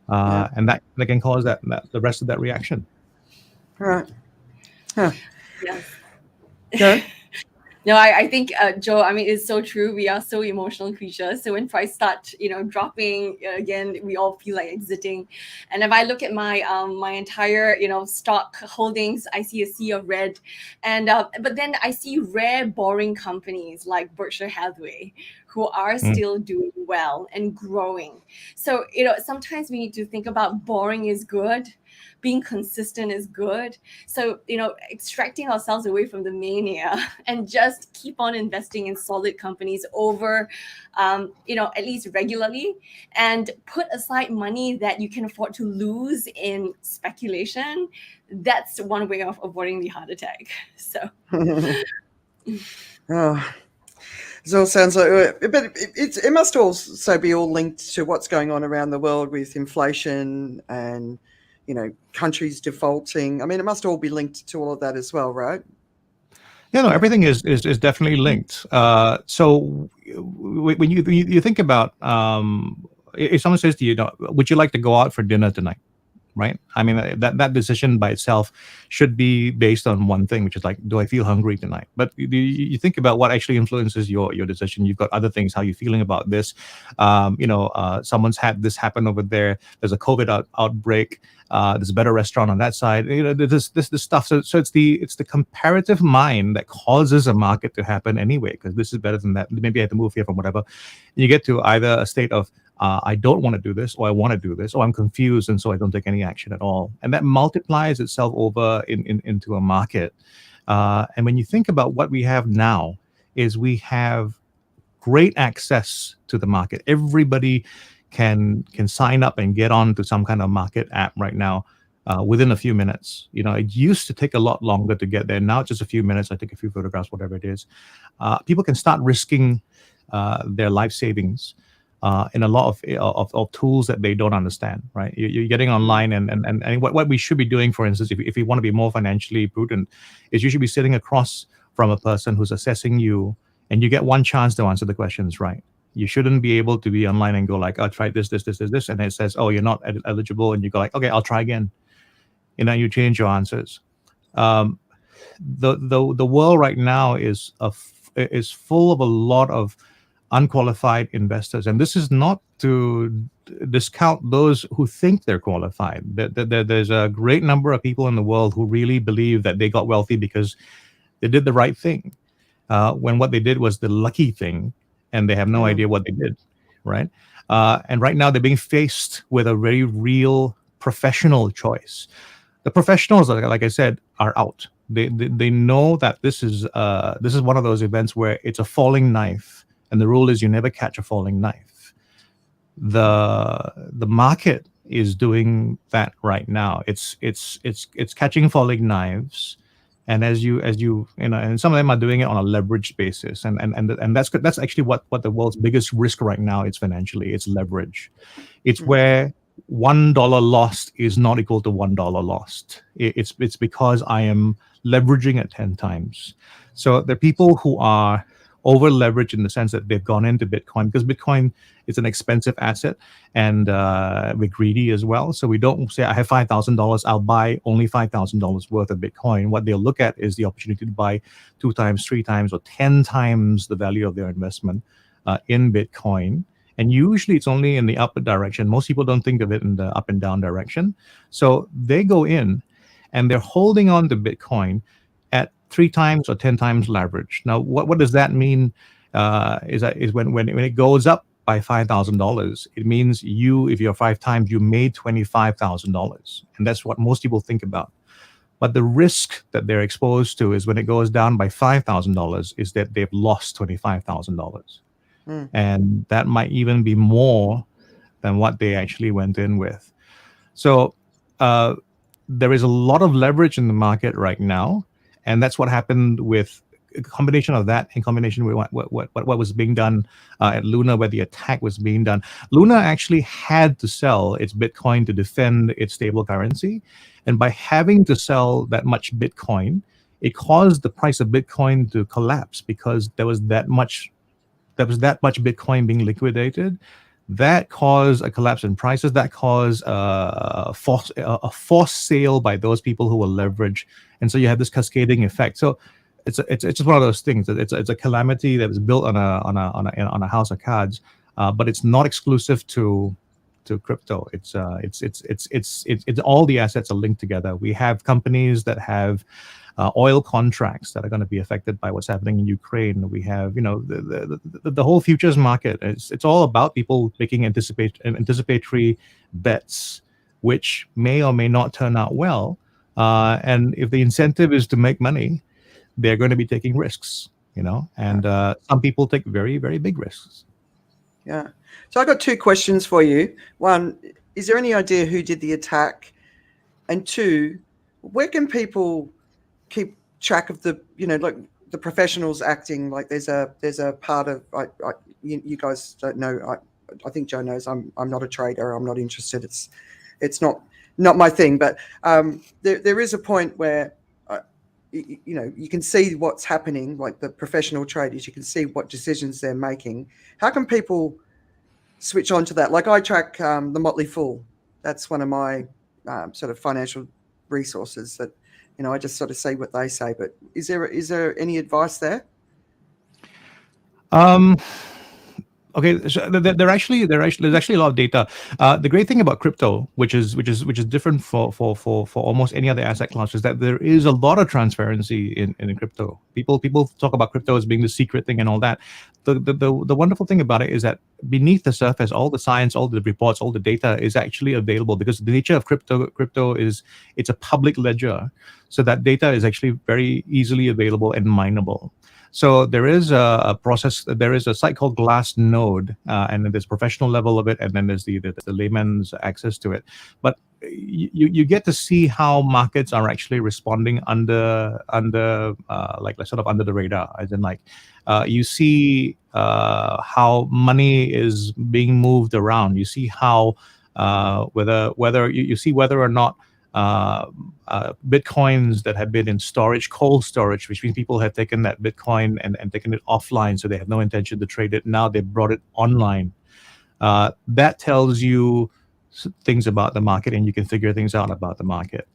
And that can cause that the rest of that reaction. Right. Huh. Yes. Okay. No, I think, Joe, I mean, it's so true. We are so emotional creatures. So when price start, dropping again, we all feel like exiting. And if I look at my my entire, stock holdings, I see a sea of red. And but then I see rare, boring companies like Berkshire Hathaway, who are still doing well and growing. So, sometimes we need to think about boring is good. Being consistent is good. So, extracting ourselves away from the mania and just keep on investing in solid companies over, at least regularly, and put aside money that you can afford to lose in speculation. That's one way of avoiding the heart attack. So. Oh. It all sounds like, but it must also be all linked to what's going on around the world with inflation and, countries defaulting. I mean, it must all be linked to all of that as well, right? Yeah, no, everything is definitely linked. So when you think about if someone says to you, would you like to go out for dinner tonight? Right? I mean, that decision by itself should be based on one thing, which is like, do I feel hungry tonight? But you think about what actually influences your decision. You've got other things. How you feeling about this? Someone's had this happen over there. There's a COVID outbreak. There's a better restaurant on that side. This stuff. So it's the comparative mind that causes a market to happen anyway. Because this is better than that. Maybe I have to move here from whatever. And you get to either a state of I don't want to do this, or I want to do this, or I'm confused, and so I don't take any action at all. And that multiplies itself over into a market. And when you think about what we have now, is we have great access to the market. Everybody can sign up and get on to some kind of market app right now within a few minutes. It used to take a lot longer to get there. Now just a few minutes. I take a few photographs, whatever it is. People can start risking their life savings in a lot of tools that they don't understand, right? You're getting online, and what we should be doing, for instance, if we want to be more financially prudent, is you should be sitting across from a person who's assessing you, and you get one chance to answer the questions right. You shouldn't be able to be online and go like, "Oh, try this, and it says, "Oh, you're not eligible," and you go like, "Okay, I'll try again." You change your answers. The world right now is full of a lot of unqualified investors, and this is not to discount those who think they're qualified. There's a great number of people in the world who really believe that they got wealthy because they did the right thing, when what they did was the lucky thing, and they have no idea what they did, right? And right now they're being faced with a very real professional choice. The professionals, like I said, are out. They know that this is one of those events where it's a falling knife. And the rule is you never catch a falling knife. The market is doing that right now. It's catching falling knives, and as you and some of them are doing it on a leveraged basis, and that's actually what the world's biggest risk right now is financially. It's leverage. It's where $1 lost is not equal to $1 lost. It's because I am leveraging it 10 times. So there are people who are over leveraged in the sense that they've gone into Bitcoin because Bitcoin is an expensive asset, and we're greedy as well. So we don't say, I have $5,000, I'll buy only $5,000 worth of Bitcoin. What they'll look at is the opportunity to buy 2 times, 3 times, or 10 times the value of their investment in Bitcoin. And usually it's only in the upward direction. Most people don't think of it in the up and down direction. So they go in and they're holding on to Bitcoin at 3 times or 10 times leverage. Now, what does that mean? Is when it goes up by $5,000, it means if you're 5 times, you made $25,000, and that's what most people think about. But the risk that they're exposed to is when it goes down by $5,000, is that they've lost $25,000, and that might even be more than what they actually went in with. So there is a lot of leverage in the market right now. And that's what happened with a combination of that in combination with what was being done at Luna, where the attack was being done. Luna actually had to sell its Bitcoin to defend its stable currency. And by having to sell that much Bitcoin, it caused the price of Bitcoin to collapse because there was that much Bitcoin being liquidated. That caused a collapse in prices. That caused a forced sale by those people who were leveraged, and so you have this cascading effect. So it's just one of those things. It's a calamity that was built on a house of cards, but it's not exclusive to crypto. It's all the assets are linked together. We have companies that have oil contracts that are going to be affected by what's happening in Ukraine. We have, the whole futures market. It's all about people making anticipatory bets, which may or may not turn out well. And if the incentive is to make money, they're going to be taking risks, and some people take very, very big risks. Yeah. So I got 2 questions for you. 1, is there any idea who did the attack? And 2, where can people keep track of the the professionals acting? Like there's a part of you guys don't know. I think Joe knows I'm not a trader. I'm not interested. It's not my thing. But there is a point where you can see what's happening, like the professional traders, you can see what decisions they're making. How can people switch on to that? Like I track the Motley Fool. That's one of my sort of financial resources that, I just sort of see what they say. But is there any advice there? Okay, so there's actually a lot of data. The great thing about crypto, which is different for almost any other asset class, is that there is a lot of transparency in crypto. People talk about crypto as being the secret thing and all that. The wonderful thing about it is that beneath the surface, all the science, all the reports, all the data is actually available, because the nature of crypto is it's a public ledger, so that data is actually very easily available and mineable. So there is a process. There is a site called Glassnode, and then there's professional level of it, and then there's the layman's access to it. But you get to see how markets are actually responding under like sort of under the radar, as in like you see how money is being moved around. You see how whether you see whether or not Bitcoins that have been in storage, cold storage, which means people have taken that Bitcoin and taken it offline, so they have no intention to trade it. Now they've brought it online. That tells you things about the market, and you can figure things out about the market.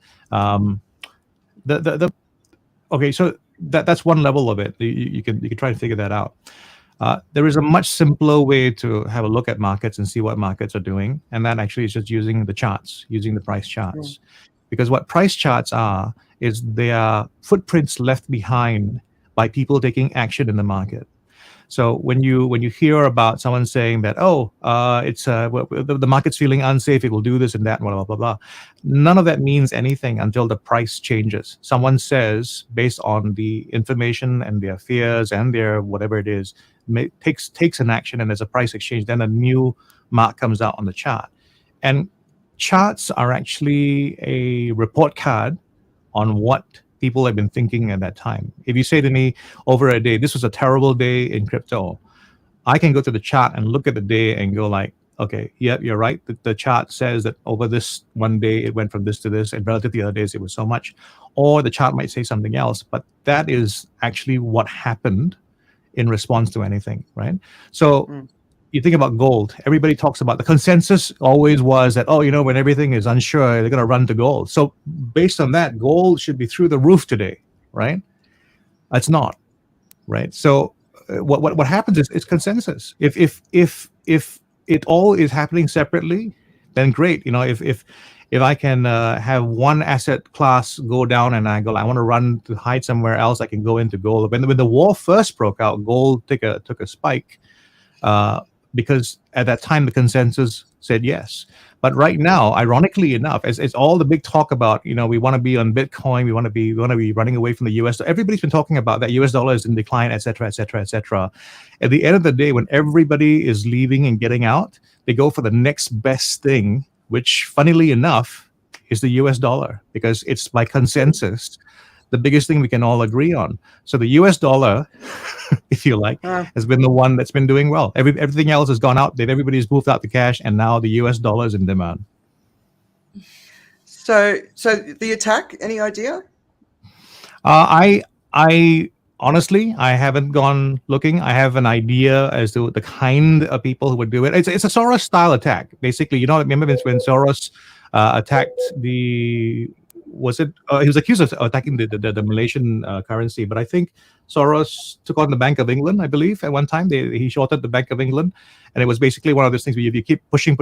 Okay, so that's one level of it. You can try to figure that out. There is a much simpler way to have a look at markets and see what markets are doing, and that actually is just using the charts, using the price charts. Because what price charts are is they are footprints left behind by people taking action in the market. So when you hear about someone saying that, it's the market's feeling unsafe, it will do this and that, blah, blah, blah, blah, none of that means anything until the price changes. Someone says, based on the information and their fears and their whatever it is, takes an action, and there's a price exchange, then a new mark comes out on the chart. And charts are actually a report card on what people have been thinking at that time. If you say to me over a day, this was a terrible day in crypto, I can go to the chart and look at the day and go like, okay, yeah, you're right. The chart says that over this one day, it went from this to this, and relative to the other days, it was so much. Or the chart might say something else, but that is actually what happened in response to anything, right? So you think about gold. Everybody talks about the consensus always was that, when everything is unsure, they're going to run to gold. So based on that, gold should be through the roof today, right? It's not, right? So what happens is it's consensus. If it all is happening separately, then great. If I can have one asset class go down and I want to run to hide somewhere else, I can go into gold. When the war first broke out, gold took a spike. Because at that time the consensus said yes. But right now, ironically enough, as all the big talk about, we want to be on Bitcoin, we want to be running away from the US. So everybody's been talking about that US dollar is in decline, et cetera, et cetera, et cetera. At the end of the day, when everybody is leaving and getting out, they go for the next best thing, which funnily enough is the US dollar, because it's by consensus the biggest thing we can all agree on. So the US dollar, if you like, has been the one that's been doing well. Everything else has gone out. Everybody's moved out the cash, and now the US dollar is in demand. So the attack, any idea? I honestly, I haven't gone looking. I have an idea as to the kind of people who would do it. It's a Soros style attack, basically. Remember when Soros attacked the... he was accused of attacking the Malaysian currency, but I think Soros took on the Bank of England, I believe, at one time. He shorted the Bank of England, and it was basically one of those things where if you keep pushing,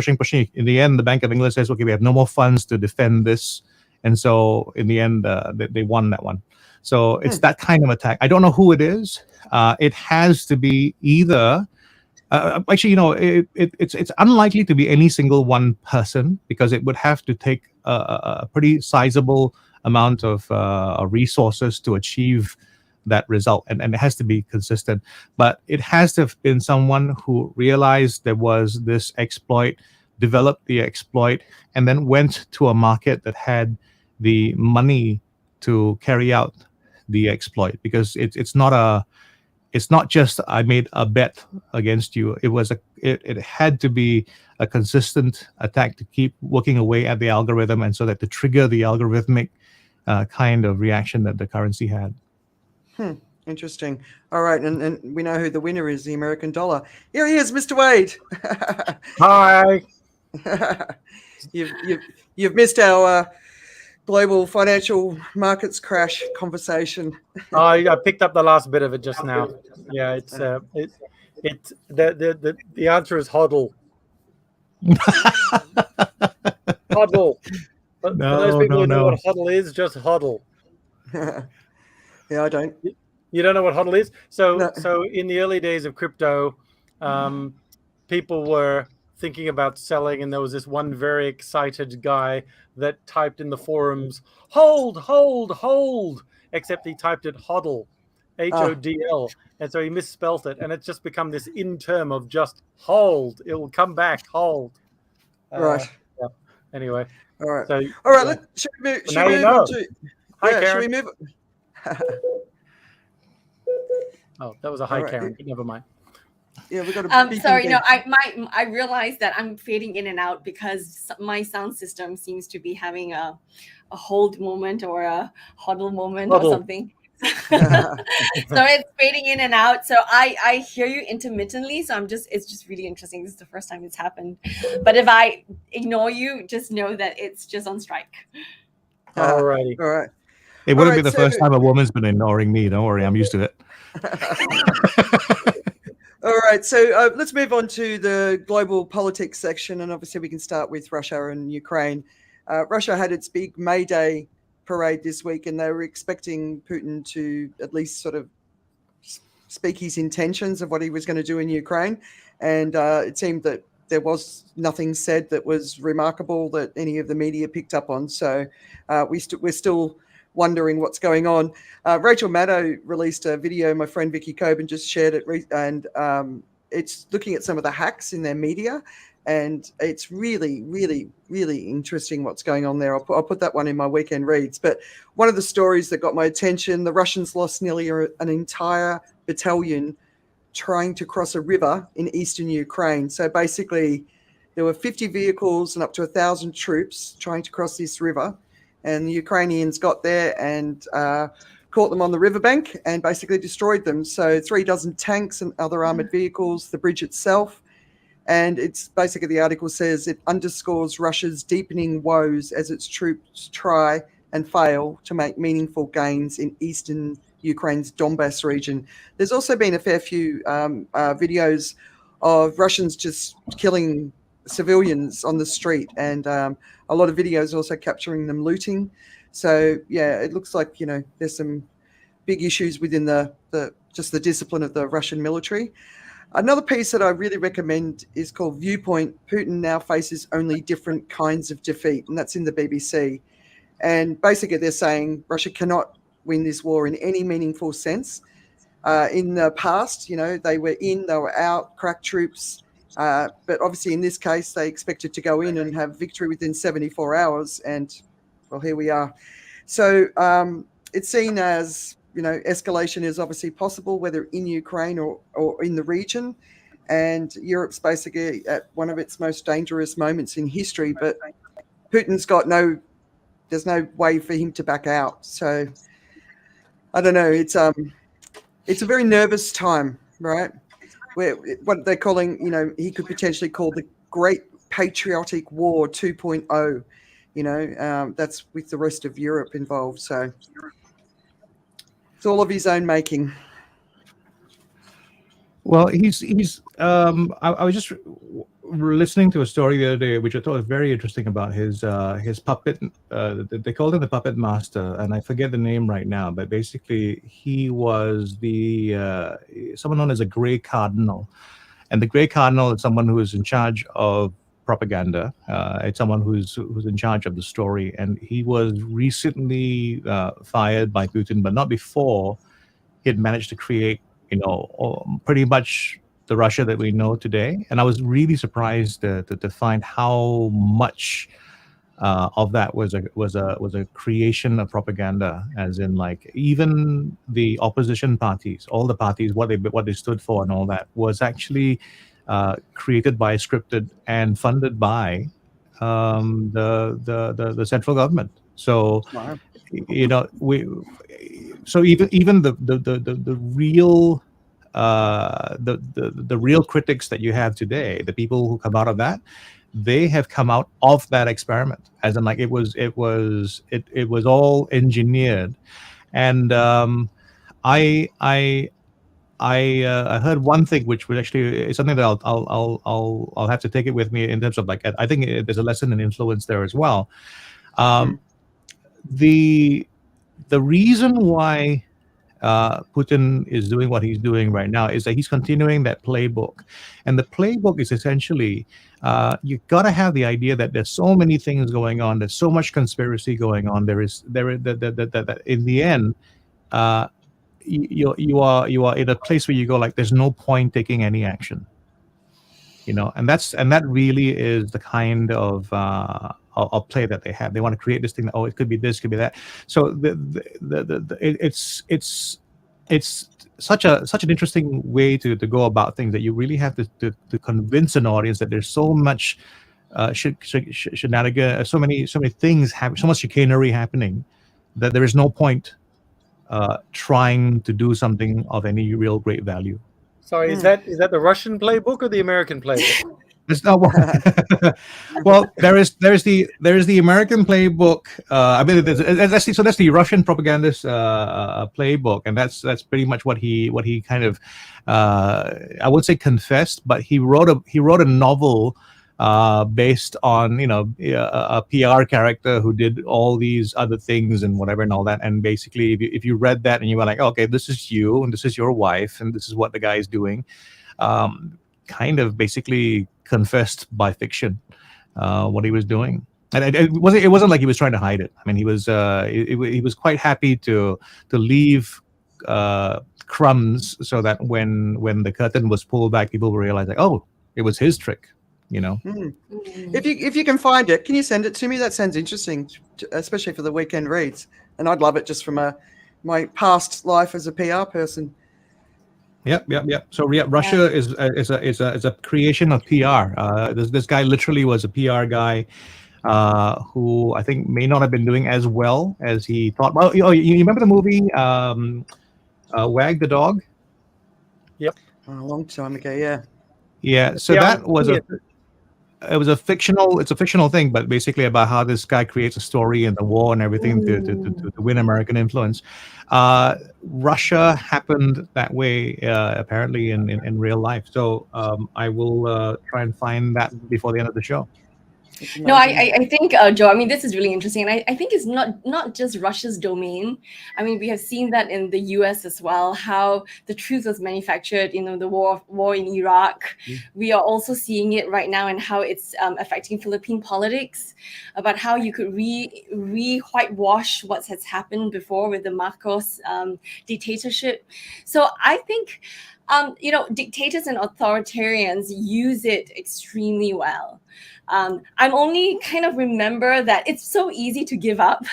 in the end, the Bank of England says, okay, we have no more funds to defend this, and so in the end, they won that one. So it's that kind of attack. I don't know who it is. It has to be either... actually, it's unlikely to be any single one person, because it would have to take a pretty sizable amount of resources to achieve that result, and it has to be consistent. But it has to have been someone who realized there was this exploit, developed the exploit, and then went to a market that had the money to carry out the exploit, because it's not just I made a bet against you. It had to be a consistent attack to keep working away at the algorithm, and so that to trigger the algorithmic kind of reaction that the currency had. Interesting. All right, and we know who the winner is, the American dollar. Here he is, Mr. Wade. Hi. You've missed our global financial markets crash conversation. I picked up the last bit of it just now. Yeah, it's the answer is hodl. Hodl. For those people who know what hodl is, just hodl. Yeah, I don't. You don't know what hodl is? So No. so in the early days of crypto, people were thinking about selling, and there was this one very excited guy that typed in the forums, hold, hold, hold, except he typed it hodl, HODL. And so he misspelt it, and it's just become this in term of just hold. It will come back, hold. Right. Yeah. Anyway. All right. So, all right. Should we move on to? Hi, yeah, Karen. should we move? Oh, that was a hi, All right. Karen. But never mind. Yeah, we got a. Sorry, no, I realized that I'm fading in and out because my sound system seems to be having a hold moment or a hodl moment or something. So it's fading in and out. So I hear you intermittently. So it's just really interesting. This is the first time it's happened. But if I ignore you, just know that it's just on strike. Alrighty. All right. It wouldn't be the first time a woman's been ignoring me. Don't worry, I'm used to it. All right, so let's move on to the global politics section, and obviously we can start with Russia and Ukraine. Russia had its big May Day parade this week, and they were expecting Putin to at least sort of speak his intentions of what he was going to do in Ukraine, and it seemed that there was nothing said that was remarkable that any of the media picked up on. So we're still wondering what's going on. Rachel Maddow released a video. My friend Vicky Coben just shared it, and it's looking at some of the hacks in their media, and it's really, really, really interesting what's going on there. I'll put that one in my weekend reads. But one of the stories that got my attention: the Russians lost nearly an entire battalion trying to cross a river in eastern Ukraine. So basically, there were 50 vehicles and up to 1,000 troops trying to cross this river. And the Ukrainians got there and caught them on the riverbank and basically destroyed them. So 36 tanks and other armored vehicles, the bridge itself. And it's basically, the article says, it underscores Russia's deepening woes as its troops try and fail to make meaningful gains in eastern Ukraine's Donbass region. There's also been a fair few videos of Russians just killing civilians on the street, and a lot of videos also capturing them looting. So yeah, it looks like, there's some big issues within the discipline of the Russian military. Another piece that I really recommend is called Viewpoint: Putin Now Faces Only Different Kinds of Defeat, and that's in the BBC. And basically they're saying Russia cannot win this war in any meaningful sense. In the past, they were out, crack troops, but obviously in this case, they expected to go in and have victory within 74 hours. And, well, here we are. So it's seen as, escalation is obviously possible, whether in Ukraine or in the region. And Europe's basically at one of its most dangerous moments in history. But Putin's there's no way for him to back out. So I don't know. It's a very nervous time, right? Where what they're calling, he could potentially call the Great Patriotic War 2.0. That's with the rest of Europe involved. So it's all of his own making. Well, he's. I was just listening to a story the other day, which I thought was very interesting about his puppet. They called him the puppet master, and I forget the name right now. But basically, he was someone known as a Grey Cardinal, and the Grey Cardinal is someone who is in charge of propaganda. It's someone who's in charge of the story, and he was recently fired by Putin, but not before he had managed to create, pretty much the Russia that we know today. And I was really surprised to find how much of that was a creation of propaganda, as in, like, even the opposition parties, all the parties, what they stood for and all that was actually created by, scripted, and funded by the central government. So Wow. So even the real the real critics that you have today, the people who come out of that, they have come out of that experiment, as in like it was all engineered. And I heard one thing which was actually something that I'll have to take it with me in terms of like, I think there's a lesson in influence there as well. The reason why Putin is doing what he's doing right now is that he's continuing that playbook, and the playbook is essentially you got to have the idea that there's so many things going on, there's so much conspiracy going on. There is that in the end, you are in a place where you go like, there's no point taking any action, and that really is the kind of play that they have. They want to create this thing that, it could be this, could be that. So it's such an interesting way to go about things, that you really have to convince an audience that there's so much shenanigans, so many things happen, so much chicanery happening, that there is no point trying to do something of any real great value. Sorry, is that the Russian playbook or the American playbook? There's no well, there is the American playbook. I mean, that's the Russian propagandist playbook, and that's pretty much what he kind of I would say confessed, but he wrote a novel based on a PR character who did all these other things and whatever and all that. And basically, if you read that and you were like, okay, this is you and this is your wife and this is what the guy is doing, kind of basically confessed by fiction what he was doing. And it wasn't like he was trying to hide it. I mean, he was quite happy to leave crumbs so that when the curtain was pulled back, people would realize like, oh, it was his trick. If you can find it, can you send it to me? That sounds interesting, especially for the weekend reads. And I'd love it just from my past life as a PR person. Yep. So Russia is a creation of PR. This guy literally was a PR guy who I think may not have been doing as well as he thought. Well, you remember the movie Wag the Dog? Yep. A long time ago, yeah. Yeah. So that was it's a fictional thing, but basically about how this guy creates a story in the war and everything to win American influence. Russia happened that way, apparently in real life. So I will try and find that before the end of the show. No, I think, Joe, I mean, this is really interesting. And I think it's not just Russia's domain. I mean, we have seen that in the US as well, how the truth was manufactured, the war in Iraq. We are also seeing it right now and how it's affecting Philippine politics, about how you could whitewash what has happened before with the Marcos dictatorship. So I think, dictators and authoritarians use it extremely well. I'm only kind of remember that it's so easy to give up.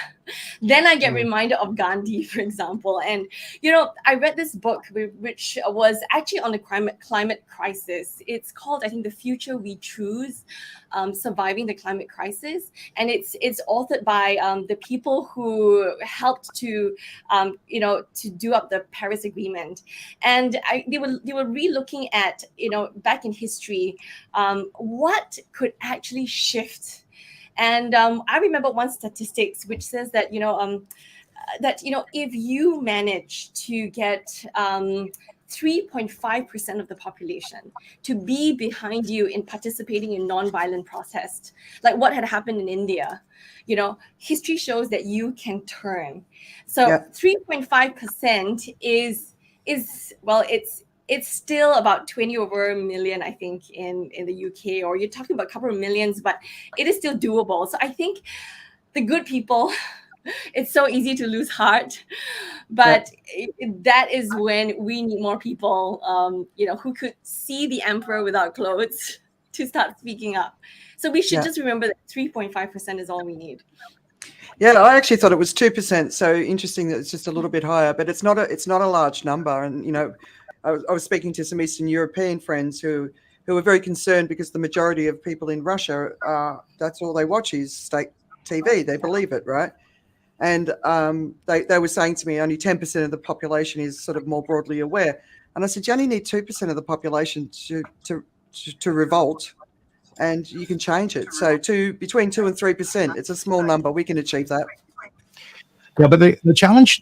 Then I get reminded of Gandhi, for example. And, I read this book, which was actually on the climate crisis. It's called, I think, The Future We Choose, Surviving the Climate Crisis. And it's authored by the people who helped to do up the Paris Agreement. And they were re-looking at, back in history, what could actually shift. And I remember one statistics which says that if you manage to get 3.5% of the population to be behind you in participating in non-violent protest, like what had happened in India, history shows that you can turn. So 3.5% is it's still about 20 over million, I think, in the UK, or you're talking about a couple of millions, but it is still doable. So I think the good people, it's so easy to lose heart, but that is when we need more people, who could see the emperor without clothes to start speaking up. So we should just remember that 3.5% is all we need. Yeah, I actually thought it was 2%. So interesting that it's just a little bit higher, but it's not a large number. And I was speaking to some Eastern European friends who were very concerned because the majority of people in Russia, that's all they watch is state TV. They believe it, right? And they were saying to me only 10% of the population is sort of more broadly aware. And I said, you only need 2% of the population to revolt, and you can change it. So between 2 and 3%, it's a small number. We can achieve that. Yeah, but the challenge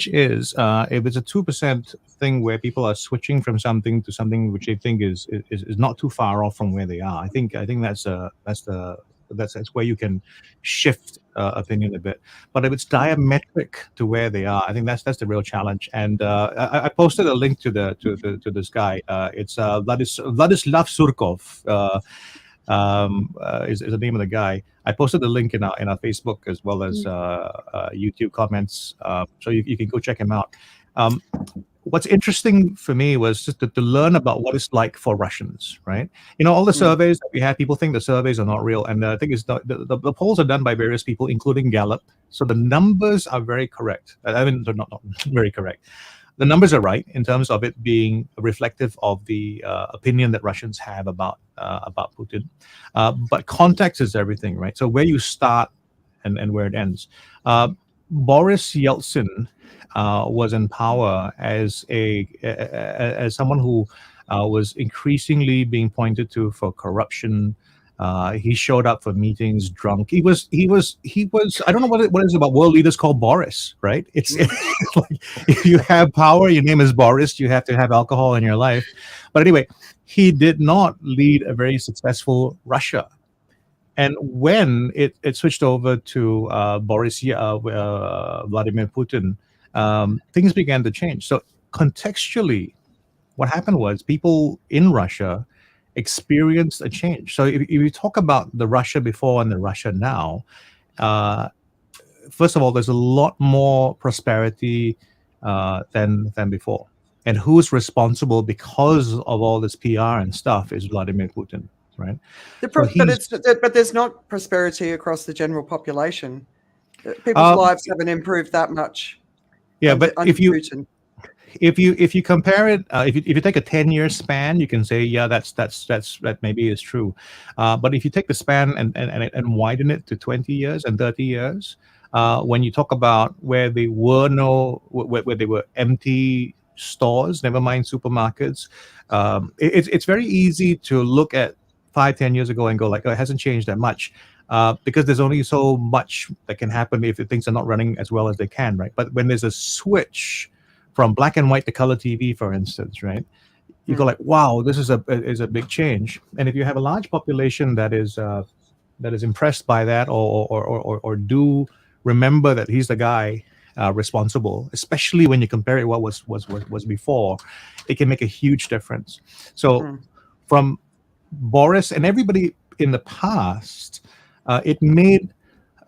is if it's a 2% thing where people are switching from something to something which they think is not too far off from where they are. I think that's where you can shift opinion a bit. But if it's diametric to where they are, I think that's the real challenge. And I posted a link to this guy. It's Vladislav Surkov. Is the name of the guy. I posted the link in our Facebook as well as YouTube comments, so you can go check him out. What's interesting for me was just to learn about what it's like for Russians, right? All the surveys that we had, people think the surveys are not real, and the thing is, the polls are done by various people, including Gallup, so the numbers are very correct. I mean, they're not very correct. The numbers are right in terms of it being reflective of the opinion that Russians have about Putin. But context is everything, right? So where you start and where it ends. Boris Yeltsin was in power as someone who was increasingly being pointed to for corruption. He showed up for meetings drunk. He was. I don't know what it is about world leaders called Boris, right? It's like if you have power, your name is Boris. You have to have alcohol in your life. But anyway, he did not lead a very successful Russia. And when it switched over to Vladimir Putin, things began to change. So contextually, what happened was people in Russia experienced a change. So if you talk about the Russia before and the Russia now, first of all, there's a lot more prosperity than before. And who's responsible because of all this PR and stuff is Vladimir Putin, right? But there's not prosperity across the general population. People's lives haven't improved that much. Yeah, under if you Putin. If you compare it, if you take a 10-year span, you can say, yeah, that maybe is true. But if you take the span and widen it to 20 years and 30 years, when you talk about where they were where they were empty stores, never mind supermarkets, it's very easy to look at 5-10 years ago and go like, oh, it hasn't changed that much. Because there's only so much that can happen if things are not running as well as they can, right? But when there's a switch from black and white to color TV, for instance, right? You go like, wow, this is a big change. And if you have a large population that is impressed by that, or do remember that he's the guy responsible, especially when you compare it what was before, it can make a huge difference. So from Boris and everybody in the past, it made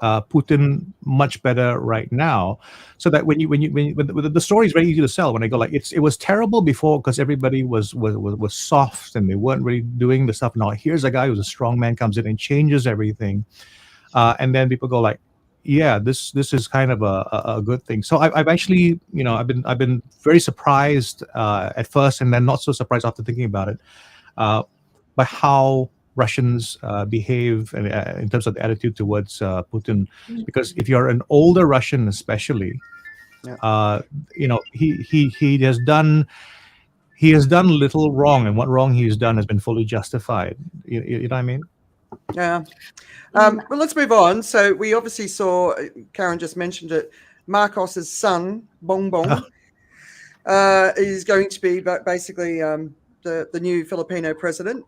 Putin much better right now, so that when the story is very easy to sell. When I go like, it was terrible before because everybody was soft and they weren't really doing the stuff. Now here's a guy who's a strong man, comes in and changes everything, and then people go like, yeah, this is kind of a good thing. So I've actually, I've been very surprised at first, and then not so surprised after thinking about it, by how Russians behave in terms of the attitude towards Putin. Because if you're an older Russian, especially, he has done little wrong, and what wrong he's done has been fully justified. You know what I mean? Yeah. Well, let's move on. So we obviously saw, Karen just mentioned it, Marcos's son, Bong Bong, is going to be basically the new Filipino president.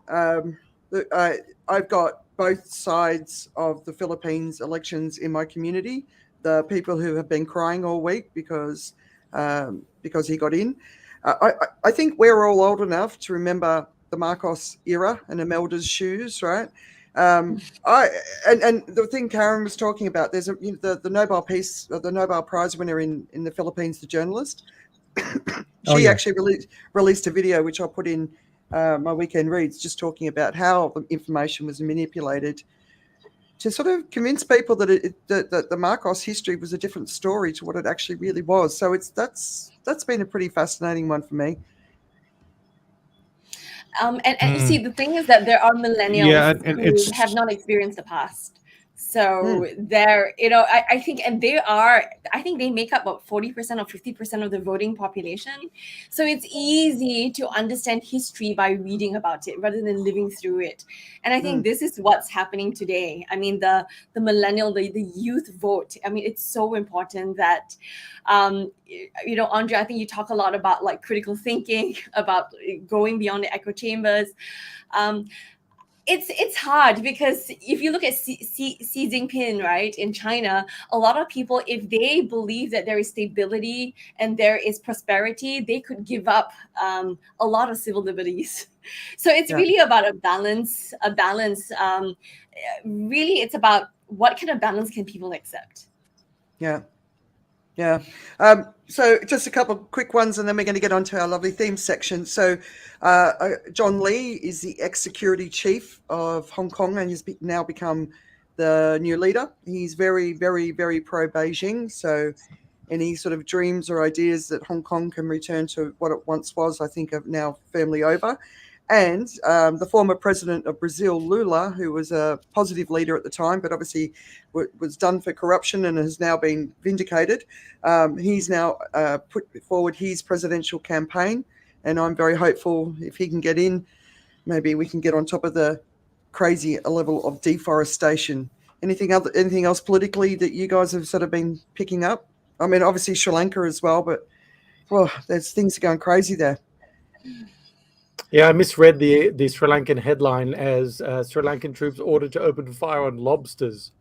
I've got both sides of the Philippines elections in my community. The people who have been crying all week because he got in. I think we're all old enough to remember the Marcos era and Imelda's shoes, right? And the thing Karen was talking about, there's the Nobel Peace, the Nobel Prize winner in the Philippines, the journalist. She actually released a video which I'll put in my weekend reads, just talking about how the information was manipulated to sort of convince people that that the Marcos history was a different story to what it actually really was. So that's been a pretty fascinating one for me. And you see, the thing is that there are millennials who have not experienced the past. So they're, I think, and I think they make up about 40% or 50% of the voting population. So it's easy to understand history by reading about it rather than living through it. And I think this is what's happening today. I mean, the millennial, the youth vote. I mean, it's so important that, Andrea, I think you talk a lot about like critical thinking, about going beyond the echo chambers. It's hard because if you look at Xi Jinping, right, in China, a lot of people, if they believe that there is stability and there is prosperity, they could give up a lot of civil liberties. So it's really about a balance. Really, it's about what kind of balance can people accept. Yeah. So just a couple of quick ones, and then we're going to get on to our lovely theme section. So John Lee is the ex-security chief of Hong Kong and has now become the new leader. He's very, very, very pro-Beijing. So any sort of dreams or ideas that Hong Kong can return to what it once was, I think, are now firmly over. And the former president of Brazil, Lula, who was a positive leader at the time, but obviously was done for corruption and has now been vindicated. He's now put forward his presidential campaign, and I'm very hopeful if he can get in, maybe we can get on top of the crazy level of deforestation. Anything else politically that you guys have sort of been picking up? I mean, obviously Sri Lanka as well, but there's things going crazy there. Yeah, I misread the Sri Lankan headline as Sri Lankan troops ordered to open fire on lobsters.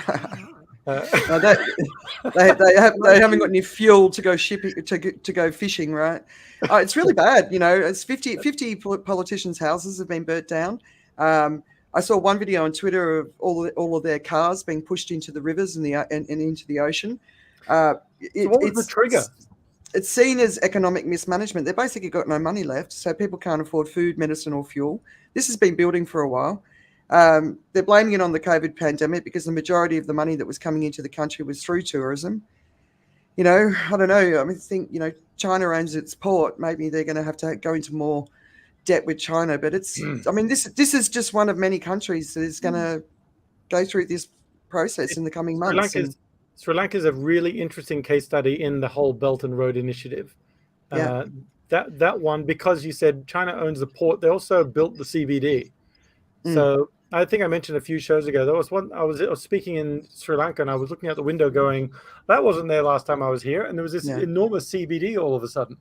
No, they haven't got any fuel to go shipping to go fishing, right? It's really bad. It's 50 politicians' houses have been burnt down. I saw one video on Twitter of all of their cars being pushed into the rivers and into the ocean. So what was the trigger? It's seen as economic mismanagement. They've basically got no money left, so people can't afford food, medicine, or fuel. This has been building for a while. They're blaming it on the COVID pandemic because the majority of the money that was coming into the country was through tourism. I don't know. I think, China owns its port. Maybe they're going to have to go into more debt with China. But this is just one of many countries that is going to go through this process in the coming months. Sri Lanka is a really interesting case study in the whole Belt and Road Initiative. That one, because you said China owns the port, they also built the CBD. So I think I mentioned a few shows ago, there was one, I was speaking in Sri Lanka and I was looking out the window going, that wasn't there last time I was here. And there was this enormous CBD all of a sudden,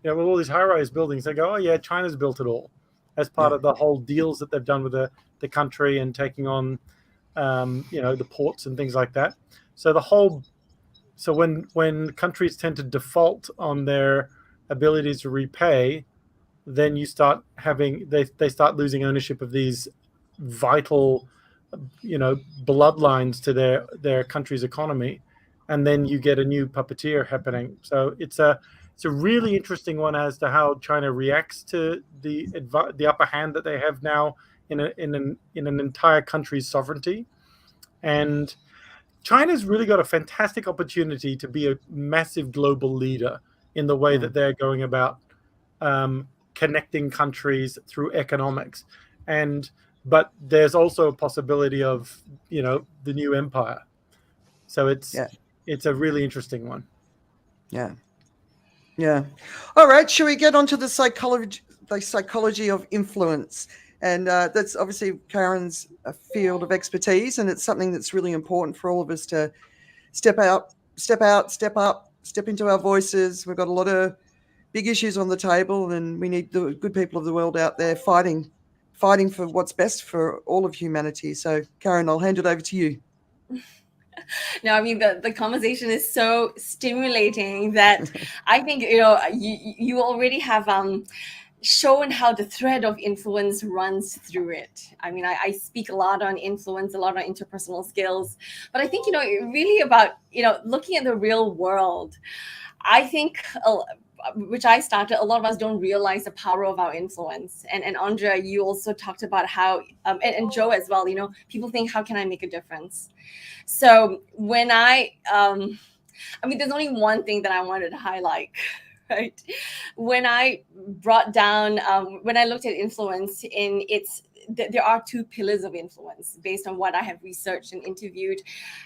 with all these high-rise buildings. They go, oh yeah, China's built it all as part of the whole deals that they've done with the country and taking on, the ports and things like that. So when countries tend to default on their abilities to repay, then you start having they start losing ownership of these vital, bloodlines to their country's economy, and then you get a new puppeteer happening. So it's a really interesting one as to how China reacts to the upper hand that they have now in an entire country's sovereignty. And China's really got a fantastic opportunity to be a massive global leader in the way that they're going about connecting countries through economics. But there's also a possibility of, the new empire. So it's a really interesting one. Yeah. All right. Shall we get onto the psychology of influence? And that's obviously Karen's field of expertise, and it's something that's really important for all of us to step up, step into our voices. We've got a lot of big issues on the table, and we need the good people of the world out there fighting for what's best for all of humanity. So, Karen, I'll hand it over to you. No, I mean, the conversation is so stimulating that I think, you already have shown how the thread of influence runs through it. I mean, I speak a lot on influence, a lot on interpersonal skills, but I think, really about, looking at the real world. I think, which I started, a lot of us don't realize the power of our influence. And Andrea, you also talked about how, and Joe as well, people think, how can I make a difference? So when there's only one thing that I wanted to highlight, right? When I brought down, when I looked at influence in its, there are two pillars of influence based on what I have researched and interviewed.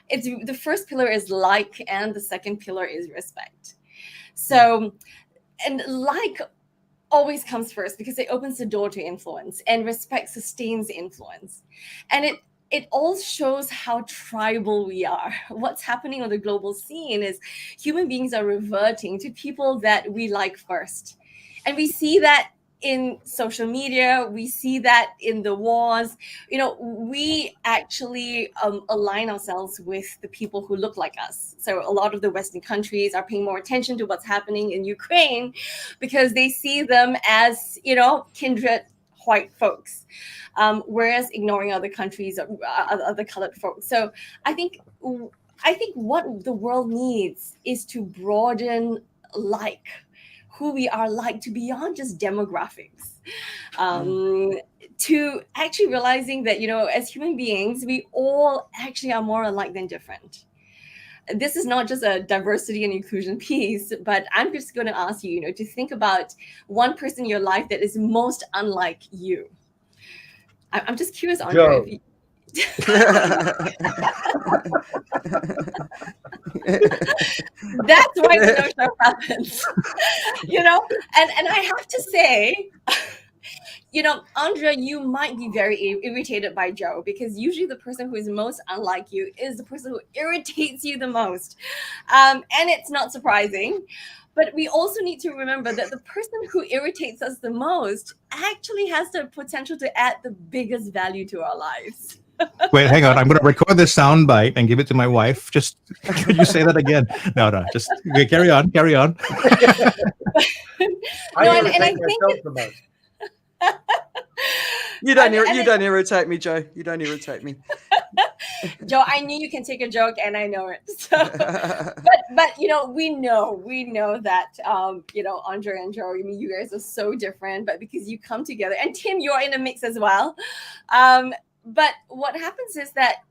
It's the first pillar is like, and the second pillar is respect. So, and like always comes first because it opens the door to influence, and respect sustains influence. And it all shows how tribal we are. What's happening on the global scene is human beings are reverting to people that we like first. And we see that in social media, we see that in the wars. We actually align ourselves with the people who look like us. So a lot of the Western countries are paying more attention to what's happening in Ukraine because they see them as, kindred white folks, whereas ignoring other countries, other colored folks. So I think what the world needs is to broaden who we are like to beyond just demographics, to actually realizing that, as human beings, we all actually are more alike than different. This is not just a diversity and inclusion piece, but I'm just going to ask you, to think about one person in your life that is most unlike you. I'm just curious, Andrea. Joe. That's why the no show happens. And I have to say, Andrea, you might be very irritated by Joe, because usually the person who is most unlike you is the person who irritates you the most. And it's not surprising. But we also need to remember that the person who irritates us the most actually has the potential to add the biggest value to our lives. Wait, hang on. I'm going to record this sound bite and give it to my wife. Just, could you say that again? No, just carry on. I think the most. You don't irritate me, Joe. You don't irritate me. Joe, I knew you can take a joke, and I know it. So, but we know that Andrea and Joe, you guys are so different, but because you come together, and Tim, you're in a mix as well. But what happens is that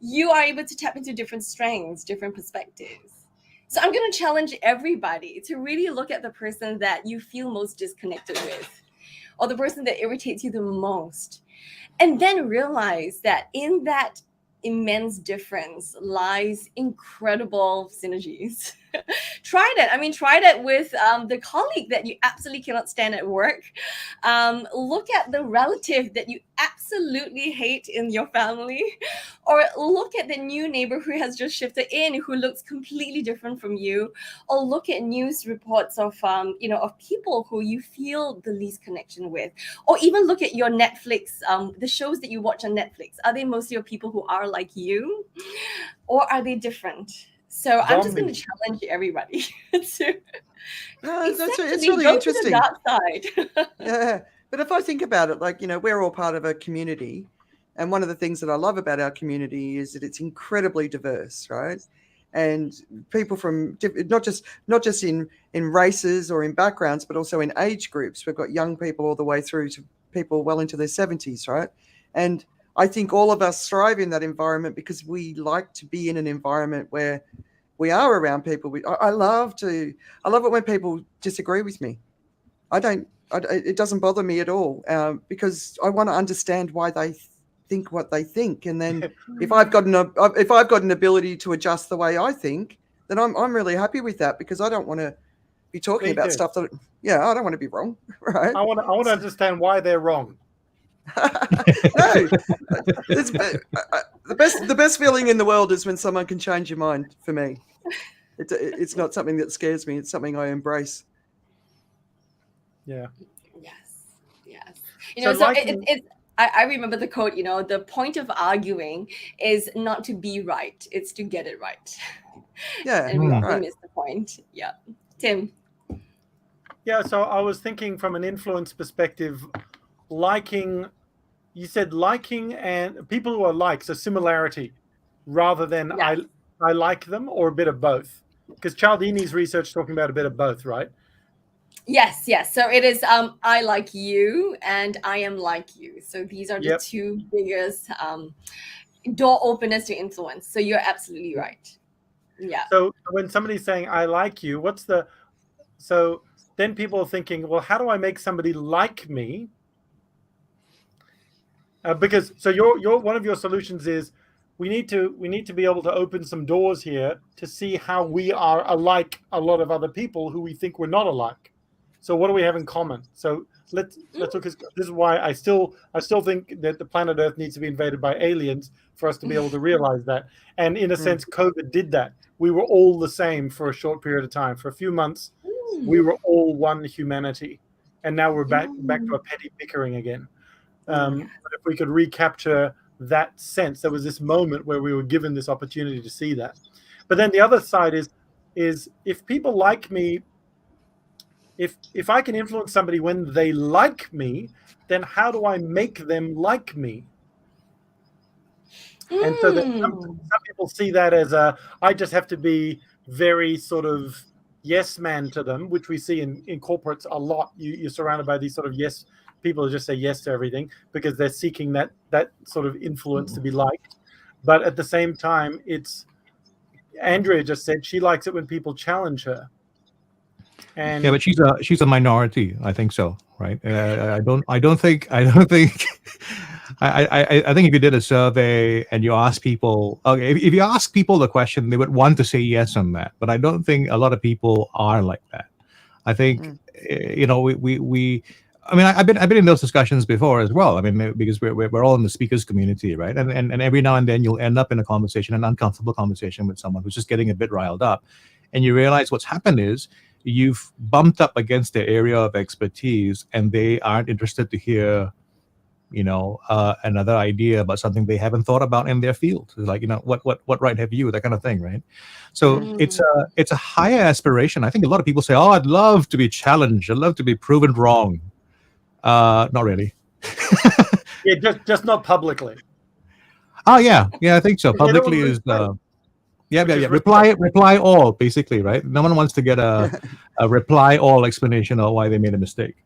you are able to tap into different strengths, different perspectives. So I'm going to challenge everybody to really look at the person that you feel most disconnected with, or the person that irritates you the most, and then realize that in that immense difference lies incredible synergies. Try that with the colleague that you absolutely cannot stand at work. Look at the relative that you absolutely hate in your family, or look at the new neighbor who has just shifted in, who looks completely different from you, or look at news reports of of people who you feel the least connection with, or even look at your Netflix, the shows that you watch on Netflix. Are they mostly of people who are like you, or are they different? So I'm just going to challenge everybody to it's really go interesting. To the dark side. Yeah, but if I think about it, we're all part of a community, and one of the things that I love about our community is that it's incredibly diverse, right? And people from not just in races or in backgrounds, but also in age groups. We've got young people all the way through to people well into their 70s, right? And I think all of us thrive in that environment because we like to be in an environment where we are around people. I love it when people disagree with me. It doesn't bother me at all, because I want to understand why they think what they think. And then if I've got an ability to adjust the way I think, then I'm really happy with that, because I don't want to be talking about stuff that, I don't want to be wrong, right? I want to understand why they're wrong. No, the best feeling in the world is when someone can change your mind. For me, it's not something that scares me. It's something I embrace. Yeah. Yes. I remember the quote. The point of arguing is not to be right; it's to get it right. Yeah, and we often miss the point. Yeah, Tim. Yeah. So I was thinking from an influence perspective. You said liking and people who are like, so similarity rather than I like them, or a bit of both, because Cialdini's research talking about a bit of both, right? Yes. So it is I like you and I am like you. So these are the two biggest door openers to influence. So you're absolutely right. Yeah. So when somebody's saying I like you, what's the So then people are thinking, well, how do I make somebody like me? Because so your one of your solutions is we need to be able to open some doors here to see how we are alike a lot of other people who we think we're not alike. So what do we have in common? So let's look. This is why I still think that the planet Earth needs to be invaded by aliens for us to be able to realize that. And in a sense, COVID did that. We were all the same for a short period of time. For a few months, we were all one humanity, and now we're back to a petty bickering again. But if we could recapture that sense, there was this moment where we were given this opportunity to see that. But then the other side is if people like me, if I can influence somebody when they like me, then how do I make them like me? And so that some people see that as I just have to be very sort of yes man to them, which we see in corporates a lot. You're surrounded by these sort of yes people who just say yes to everything because they're seeking that sort of influence to be liked. But at the same time, it's Andrea just said she likes it when people challenge her. And yeah, but she's a minority. I think so, right? I don't think I think if you did a survey and you ask people, okay, if you ask people the question, they would want to say yes on that. But I don't think a lot of people are like that. I think we I mean, I've been in those discussions before as well. I mean, because we're all in the speakers community, right? And every now and then you'll end up in a conversation, an uncomfortable conversation with someone who's just getting a bit riled up, and you realize what's happened is you've bumped up against their area of expertise, and they aren't interested to hear, another idea about something they haven't thought about in their field. It's like, what right have you? That kind of thing, right? So it's a higher aspiration. I think a lot of people say, "Oh, I'd love to be challenged. I'd love to be proven wrong." Not really. Yeah, just not publicly. Oh yeah, I think so. Publicly is reply all, basically, right? No one wants to get a reply all explanation of why they made a mistake.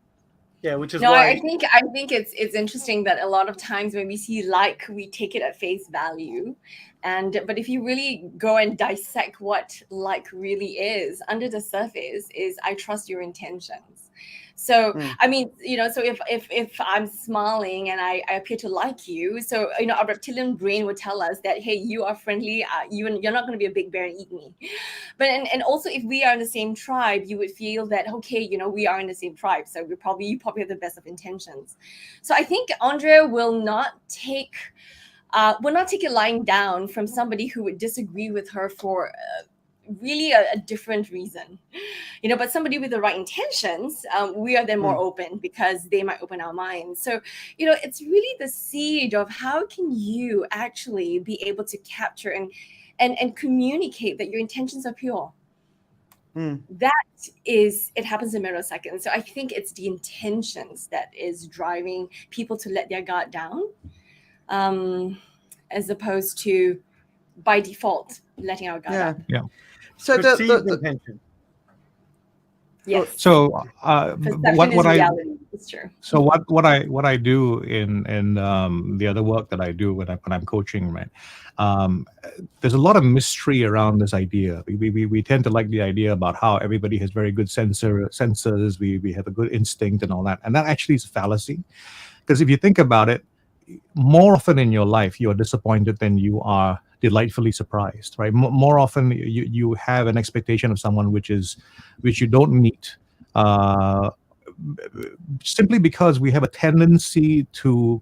Yeah, which is no, why I think it's interesting that a lot of times when we see like, we take it at face value, but if you really go and dissect what like really is, under the surface is I trust your intentions. So I mean, so if I'm smiling and I appear to like you, so our reptilian brain would tell us that, hey, you are friendly, you're not going to be a big bear and eat me. But and also if we are in the same tribe, you would feel that, okay, we are in the same tribe, so you probably have the best of intentions. So I think Andrea will not take it lying down from somebody who would disagree with her for really a different reason, but somebody with the right intentions, we are then more open because they might open our minds. So it's really the seed of how can you actually be able to capture and communicate that your intentions are pure. That is, it happens in milliseconds. So I think it's the intentions that is driving people to let their guard down, as opposed to by default letting our guard up. Yeah. So perceived intention. Yes. So perception is reality. It's true. So what I do in the other work that I do when I'm coaching, right? There's a lot of mystery around this idea. We tend to like the idea about how everybody has very good sensors. We have a good instinct and all that, and that actually is a fallacy. Because if you think about it, more often in your life you are disappointed than you are delightfully surprised, right? More often you have an expectation of someone which you don't meet, simply because we have a tendency to,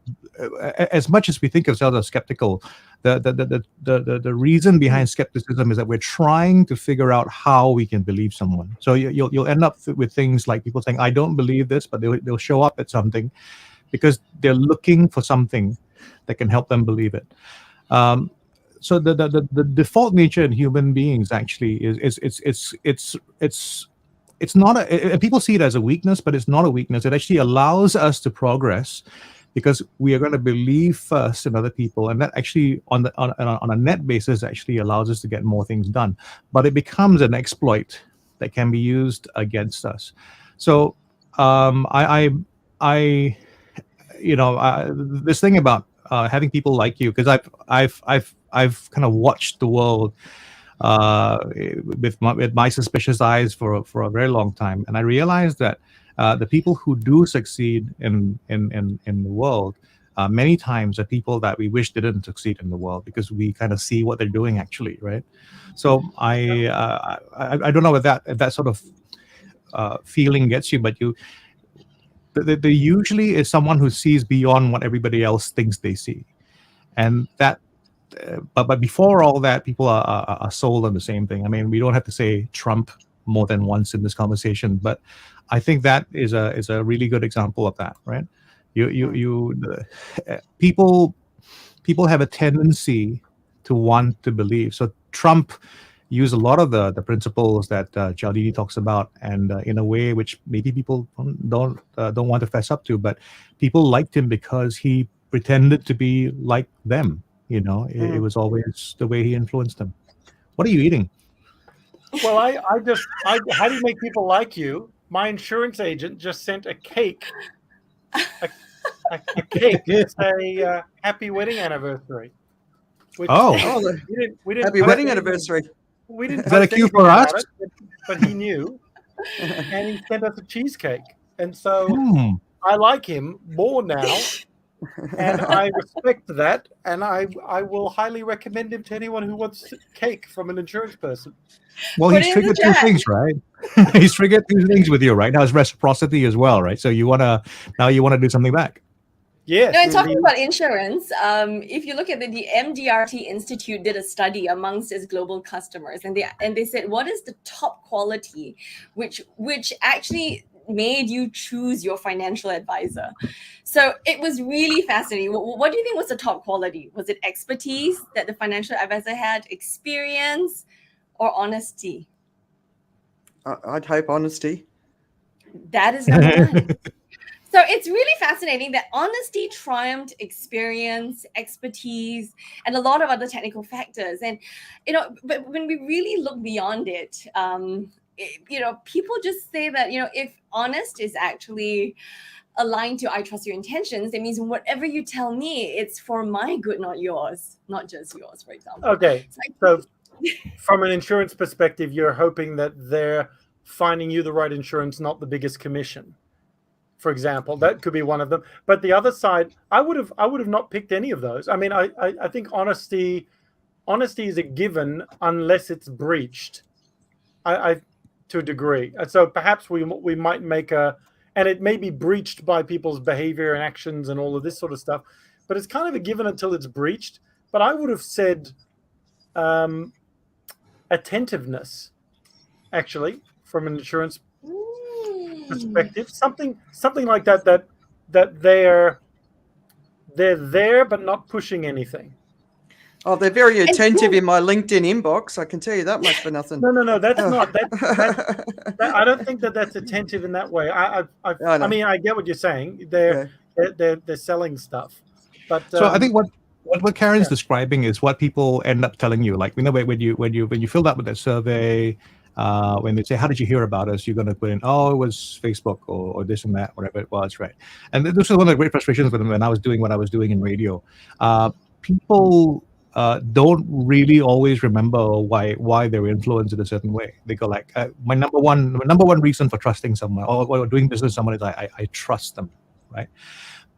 as much as we think of ourselves as skeptical, the reason behind skepticism is that we're trying to figure out how we can believe someone. So you'll end up with things like people saying, "I don't believe this," but they'll show up at something because they're looking for something that can help them believe it. So the default nature in human beings actually is it's not a, people see it as a weakness, but it's not a weakness. It actually allows us to progress because we are going to believe first in other people, and that actually on a net basis actually allows us to get more things done. But it becomes an exploit that can be used against us. So this thing about having people like you, because I've kind of watched the world with my suspicious eyes for a very long time, and I realized that the people who do succeed in the world many times are people that we wish didn't succeed in the world, because we kind of see what they're doing actually, right? So I don't know if that sort of feeling gets you, but the usually is someone who sees beyond what everybody else thinks they see, and that. But before all that, people are sold on the same thing. I mean, we don't have to say Trump more than once in this conversation, but I think that is a really good example of that, right? People have a tendency to want to believe. So Trump used a lot of the principles that Cialdini talks about, and in a way which maybe people don't want to fess up to, but people liked him because he pretended to be like them. You know, it was always the way he influenced them. What are you eating? Well, how do you make people like you? My insurance agent just sent a cake, a cake to say happy wedding anniversary. Which we didn't happy wedding anniversary. We didn't. Is that a cue for us? But he knew, and he sent us a cheesecake, and so I like him more now. And I respect that, and I will highly recommend him to anyone who wants cake from an insurance person. Well, he's triggered two things, right? He's triggered two things with you, right? Now it's reciprocity as well, right? So you wanna do something back. Yeah. No, and talking about insurance, if you look at the MDRT Institute did a study amongst its global customers, and they said, what is the top quality which actually made you choose your financial advisor? So it was really fascinating. What do you think was the top quality? Was it expertise that the financial advisor had, experience, or honesty? I'd hope honesty. That is number one. So it's really fascinating that honesty triumphed experience, expertise, and a lot of other technical factors. And, but when we really look beyond it, people just say that, if honest is actually aligned to I trust your intentions, it means whatever you tell me, it's for my good, not yours, not just yours, for example. Okay. So from an insurance perspective, you're hoping that they're finding you the right insurance, not the biggest commission. For example, that could be one of them. But the other side, I would have not picked any of those. I mean, I think honesty is a given unless it's breached. I to a degree. And so perhaps we might make and it may be breached by people's behavior and actions and all of this sort of stuff, but it's kind of a given until it's breached. But I would have said attentiveness, actually, from an insurance perspective, something like that they're there but not pushing anything. Oh, they're very attentive in my LinkedIn inbox. I can tell you that much for nothing. No, that's not. That, I don't think that's attentive in that way. I mean, I get what you're saying. They're selling stuff, but so I think what Karen's describing is what people end up telling you. Like, when you filled out with that survey, when they say, how did you hear about us? You're going to put in, oh, it was Facebook or this and that, whatever it was, right? And this was one of the great frustrations when I was doing what I was doing in radio. People don't really always remember why they were influenced in a certain way. They go like, my number one reason for trusting someone or doing business with someone is I trust them, right?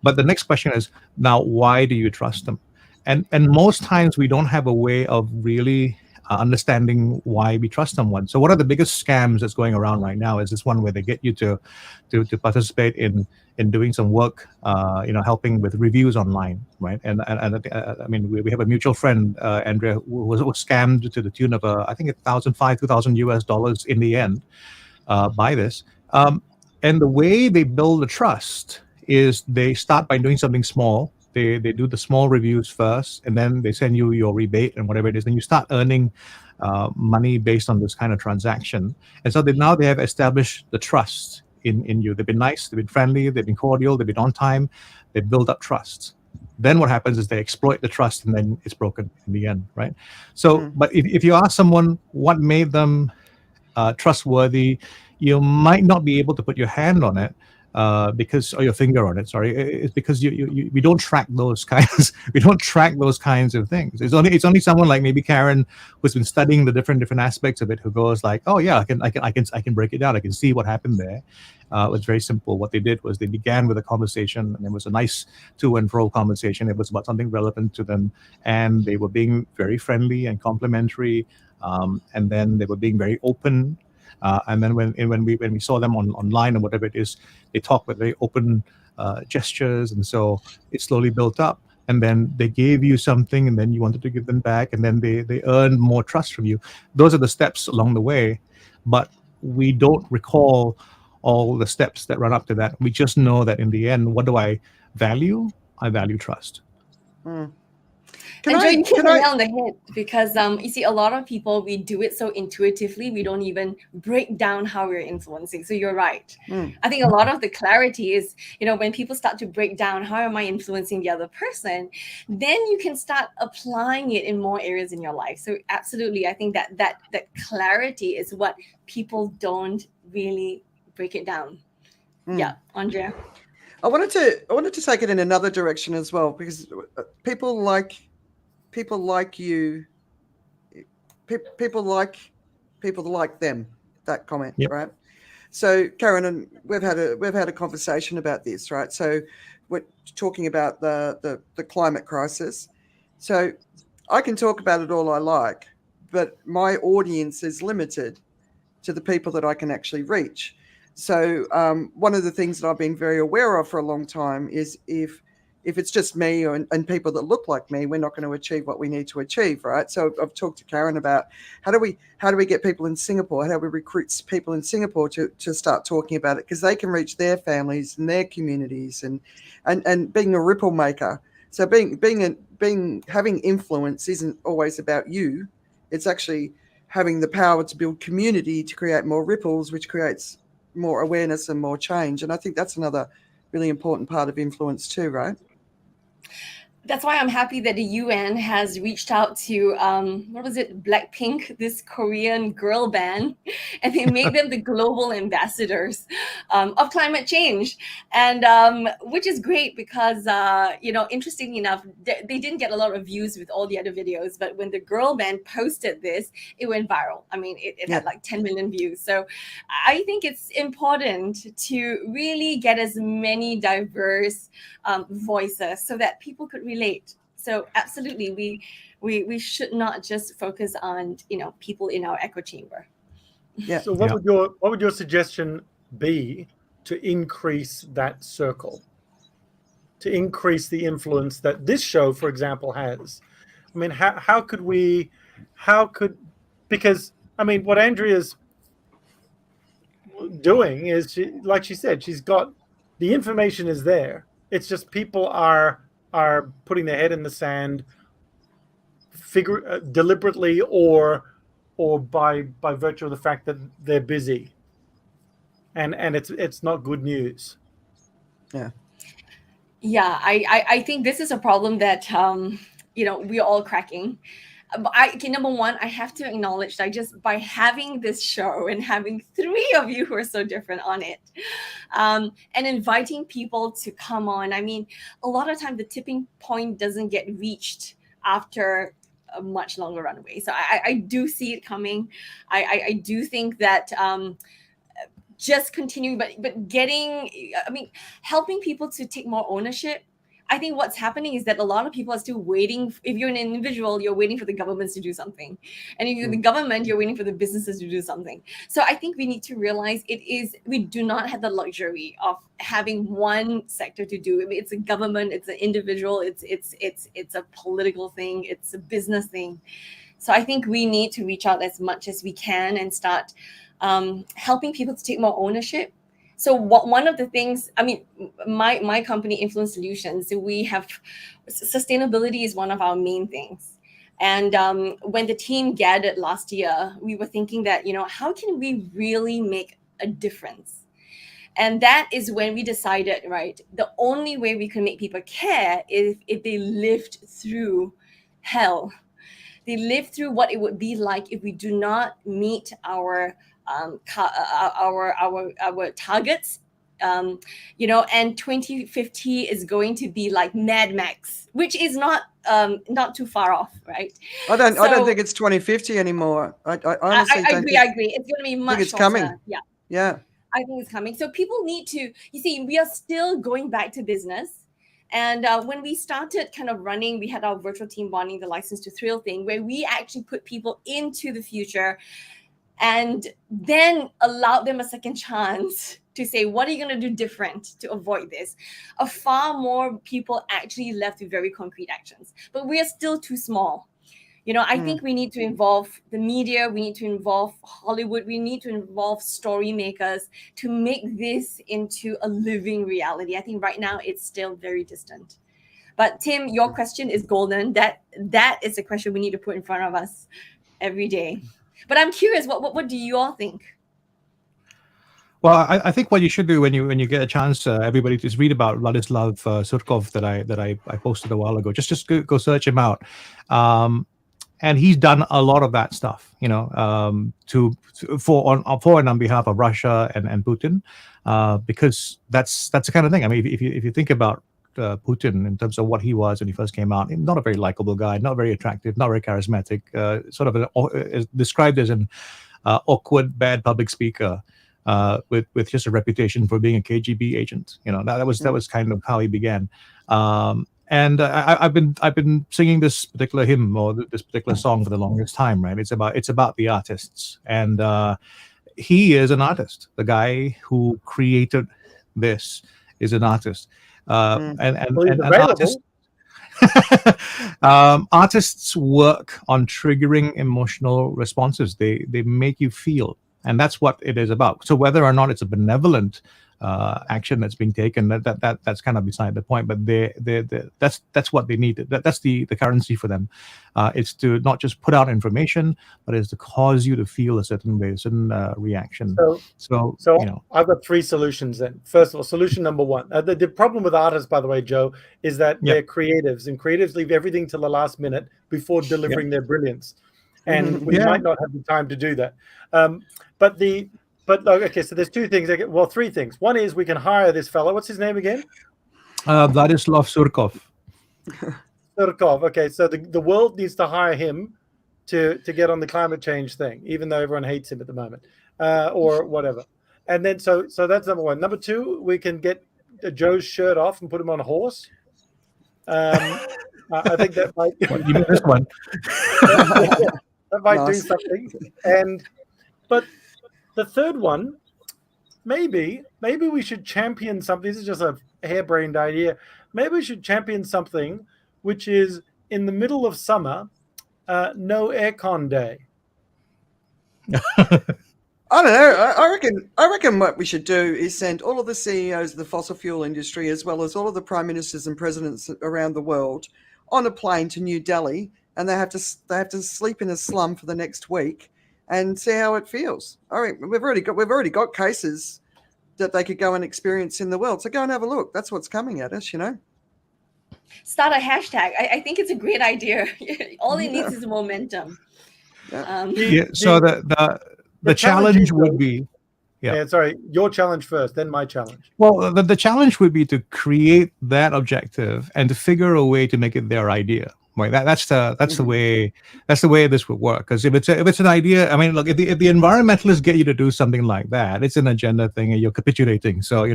But the next question is, now, why do you trust them? And most times we don't have a way of really understanding why we trust someone. So one of the biggest scams that's going around right now is this one where they get you to participate in doing some work, helping with reviews online, right? And I mean, we have a mutual friend, Andrea, who was scammed to the tune of I think $2,000 in the end by this. And the way they build the trust is they start by doing something small. They do the small reviews first, and then they send you your rebate and whatever it is. Then you start earning money based on this kind of transaction. And so now they have established the trust in you. They've been nice, they've been friendly, they've been cordial, they've been on time. They build up trust. Then what happens is they exploit the trust, and then it's broken in the end, right? So, but if you ask someone what made them trustworthy, you might not be able to put your hand on it. because, or your finger on it, sorry, it's because we don't track those kinds we don't track those kinds of things. It's only someone like maybe Karen, who's been studying the different aspects of it, who goes like, oh yeah, I can break it down, I can see what happened there. It was very simple. What they did was they began with a conversation, and it was a nice to and fro conversation. It was about something relevant to them, and they were being very friendly and complimentary, and then they were being very open. And then when we saw them online or whatever it is, they talk with very open gestures, and so it slowly built up. And then they gave you something, and then you wanted to give them back, and then they earned more trust from you. Those are the steps along the way, but we don't recall all the steps that run up to that. We just know that in the end, what do I value? I value trust. Mm. And Joe, you hit the nail on the head, because you see, a lot of people, we do it so intuitively, we don't even break down how we're influencing. So you're right. I think a lot of the clarity is, when people start to break down, how am I influencing the other person, then you can start applying it in more areas in your life. So absolutely, I think that clarity is what people don't really break it down. Yeah, Andrea. I wanted to take it in another direction as well, because people like you, people like them. That comment, yep. Right? So Karen, and we've had a conversation about this, right? So we're talking about the climate crisis. So I can talk about it all I like, but my audience is limited to the people that I can actually reach. So one of the things that I've been very aware of for a long time is if it's just me and people that look like me, we're not going to achieve what we need to achieve, right? So I've talked to Karen about how do we get people in Singapore, how do we recruit people in Singapore to start talking about it, because they can reach their families and their communities and being a ripple maker. So having influence isn't always about you. It's actually having the power to build community, to create more ripples, which creates more awareness and more change. And I think that's another really important part of influence too, right? That's why I'm happy that the UN has reached out to, Blackpink, this Korean girl band, and they made them the global ambassadors of climate change. And which is great because, interestingly enough, they didn't get a lot of views with all the other videos, but when the girl band posted this, it went viral. I mean, it had like 10 million views. So I think it's important to really get as many diverse voices so that people could relate. So absolutely, we should not just focus on people in our echo chamber. Yeah. So what would your suggestion be to increase that circle, to increase the influence that this show, for example, has? I mean, because I mean, what Andrea's doing is, like she said, she's got the information is there. It's just people are putting their head in the sand, deliberately or by virtue of the fact that they're busy, and it's not good news. Yeah, I think this is a problem that we're all cracking. Number one, I have to acknowledge that just by having this show and having three of you who are so different on it, and inviting people to come on, I mean, a lot of time the tipping point doesn't get reached after a much longer runway. So I do see it coming. I do think that just continuing, but getting, helping people to take more ownership. I think what's happening is that a lot of people are still waiting. If you're an individual, you're waiting for the governments to do something. And if you're the government, you're waiting for the businesses to do something. So I think we need to realize we do not have the luxury of having one sector to do. I mean, it's a government, it's an individual, it's a political thing, it's a business thing. So I think we need to reach out as much as we can and start helping people to take more ownership. So one of the things, I mean, my company, Influence Solutions, we have sustainability is one of our main things. And when the team gathered last year, we were thinking that, how can we really make a difference? And that is when we decided, right, the only way we can make people care is if they lived through hell. They live through what it would be like if we do not meet our targets and 2050 is going to be like Mad Max, which is not too far off, right? I don't think it's 2050 anymore. I honestly I don't agree. think, I agree. It's going to be much it's shorter. coming. Yeah. Yeah. I think it's coming. So people need to, you see, we are still going back to business. And when we started kind of running, we had our virtual team bonding, the License to Thrill thing, where we actually put people into the future and then allowed them a second chance to say, what are you going to do different to avoid this? Far more people actually left with very concrete actions. But we are still too small. I think we need to involve the media, we need to involve Hollywood, we need to involve story makers to make this into a living reality. I think right now it's still very distant. But Tim, your question is golden. That is a question we need to put in front of us every day. But I'm curious, what do you all think? Well, I think what you should do when you get a chance, everybody, is read about Vladislav Surkov that I posted a while ago. Just go search him out. And he's done a lot of that stuff, for and on behalf of Russia and Putin, because that's the kind of thing. I mean, if you think about Putin in terms of what he was when he first came out, not a very likable guy, not very attractive, not very charismatic, sort of described as an awkward, bad public speaker, with just a reputation for being a KGB agent. That was kind of how he began. And I've been singing this particular hymn or this particular song for the longest time, right? It's about the artists, and he is an artist. The guy who created this is an artist, and artists, artists work on triggering emotional responses. They make you feel, and that's what it is about. So whether or not it's a benevolent action that's being taken, that's kind of beside the point. But that's what they need. That's the currency for them. It's to not just put out information, but it's to cause you to feel a certain way, a certain reaction. So I've got three solutions then. First of all, solution number one. The problem with artists, by the way, Joe, is that they're creatives, and creatives leave everything till the last minute before delivering their brilliance, and we might not have the time to do that. Okay, so there's two things. Well, three things. One is we can hire this fellow. What's his name again? Vladislav Surkov. Surkov. Okay, so the world needs to hire him to get on the climate change thing, even though everyone hates him at the moment, or whatever. And then so that's number one. Number two, we can get Joe's shirt off and put him on a horse. I think that might. You mean this one? That might do something. But the third one, maybe we should champion something. This is just a harebrained idea. Maybe we should champion something which is in the middle of summer, no aircon day. I don't know. I reckon what we should do is send all of the CEOs of the fossil fuel industry, as well as all of the prime ministers and presidents around the world, on a plane to New Delhi, and they have to sleep in a slum for the next week and see how it feels. All right, we've already got cases that they could go and experience in the world. So go and have a look. That's what's coming at us, Start a hashtag. I think it's a great idea. All it needs is momentum. So the challenge would be. Sorry, your challenge first, then my challenge. Well, the challenge would be to create that objective and to figure a way to make it their idea. Right, that's the way this would work. Because if it's an idea, I mean, look, if the environmentalists get you to do something like that, it's an agenda thing, and you're capitulating. So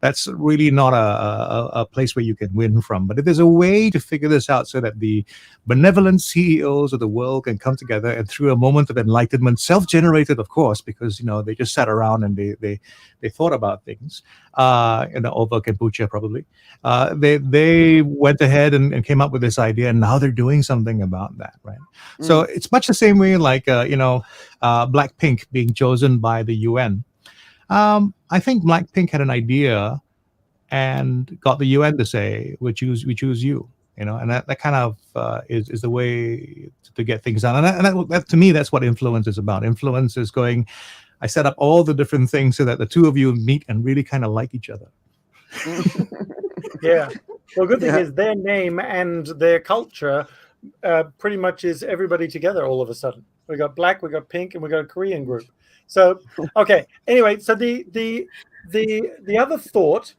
that's really not a place where you can win from. But if there's a way to figure this out so that the benevolent CEOs of the world can come together and through a moment of enlightenment, self-generated, of course, because they just sat around and they thought about things, over kombucha probably. They went ahead and came up with this idea, and now they're doing something about that, right? So it's much the same way, like Blackpink being chosen by the UN. I think Blackpink had an idea and got the UN to say, we choose you, and that kind of is the way to get things done. And that to me, that's what influence is about. Influence is going, I set up all the different things so that the two of you meet and really kind of like each other. Yeah. Well, good thing is their name and their culture pretty much is everybody together all of a sudden. We got black, we got pink, and we got a Korean group. So, okay. Anyway, so the the other thought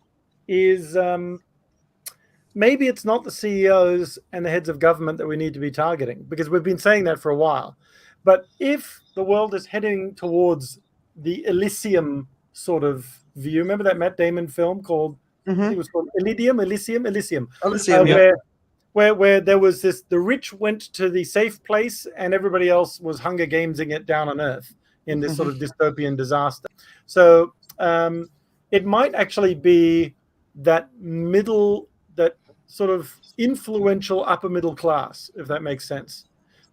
is maybe it's not the CEOs and the heads of government that we need to be targeting, because we've been saying that for a while. But if the world is heading towards the Elysium sort of view, remember that Matt Damon film called, I think it was called Elysium, where there was this, the rich went to the safe place and everybody else was Hunger Gamesing it down on Earth in this sort of dystopian disaster. So it might actually be that that sort of influential upper middle class, if that makes sense.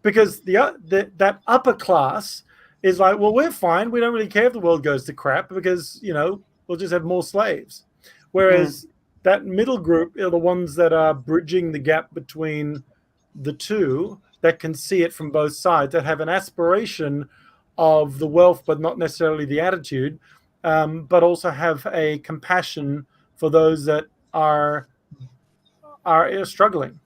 Because that upper class is like, well, we're fine. We don't really care if the world goes to crap because, we'll just have more slaves. Whereas that middle group are the ones that are bridging the gap between the two, that can see it from both sides, that have an aspiration of the wealth, but not necessarily the attitude, but also have a compassion for those that are struggling.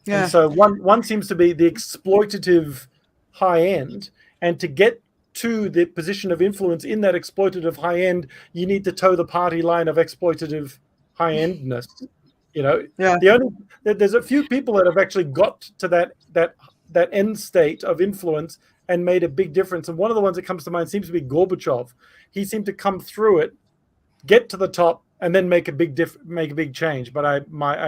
Yeah. And so one seems to be the exploitative high end, and to get to the position of influence in that exploitative high end, you need to toe the party line of exploitative high endness. There's a few people that have actually got to that end state of influence and made a big difference. And one of the ones that comes to mind seems to be Gorbachev. He seemed to come through it, get to the top, and then make a big change. But I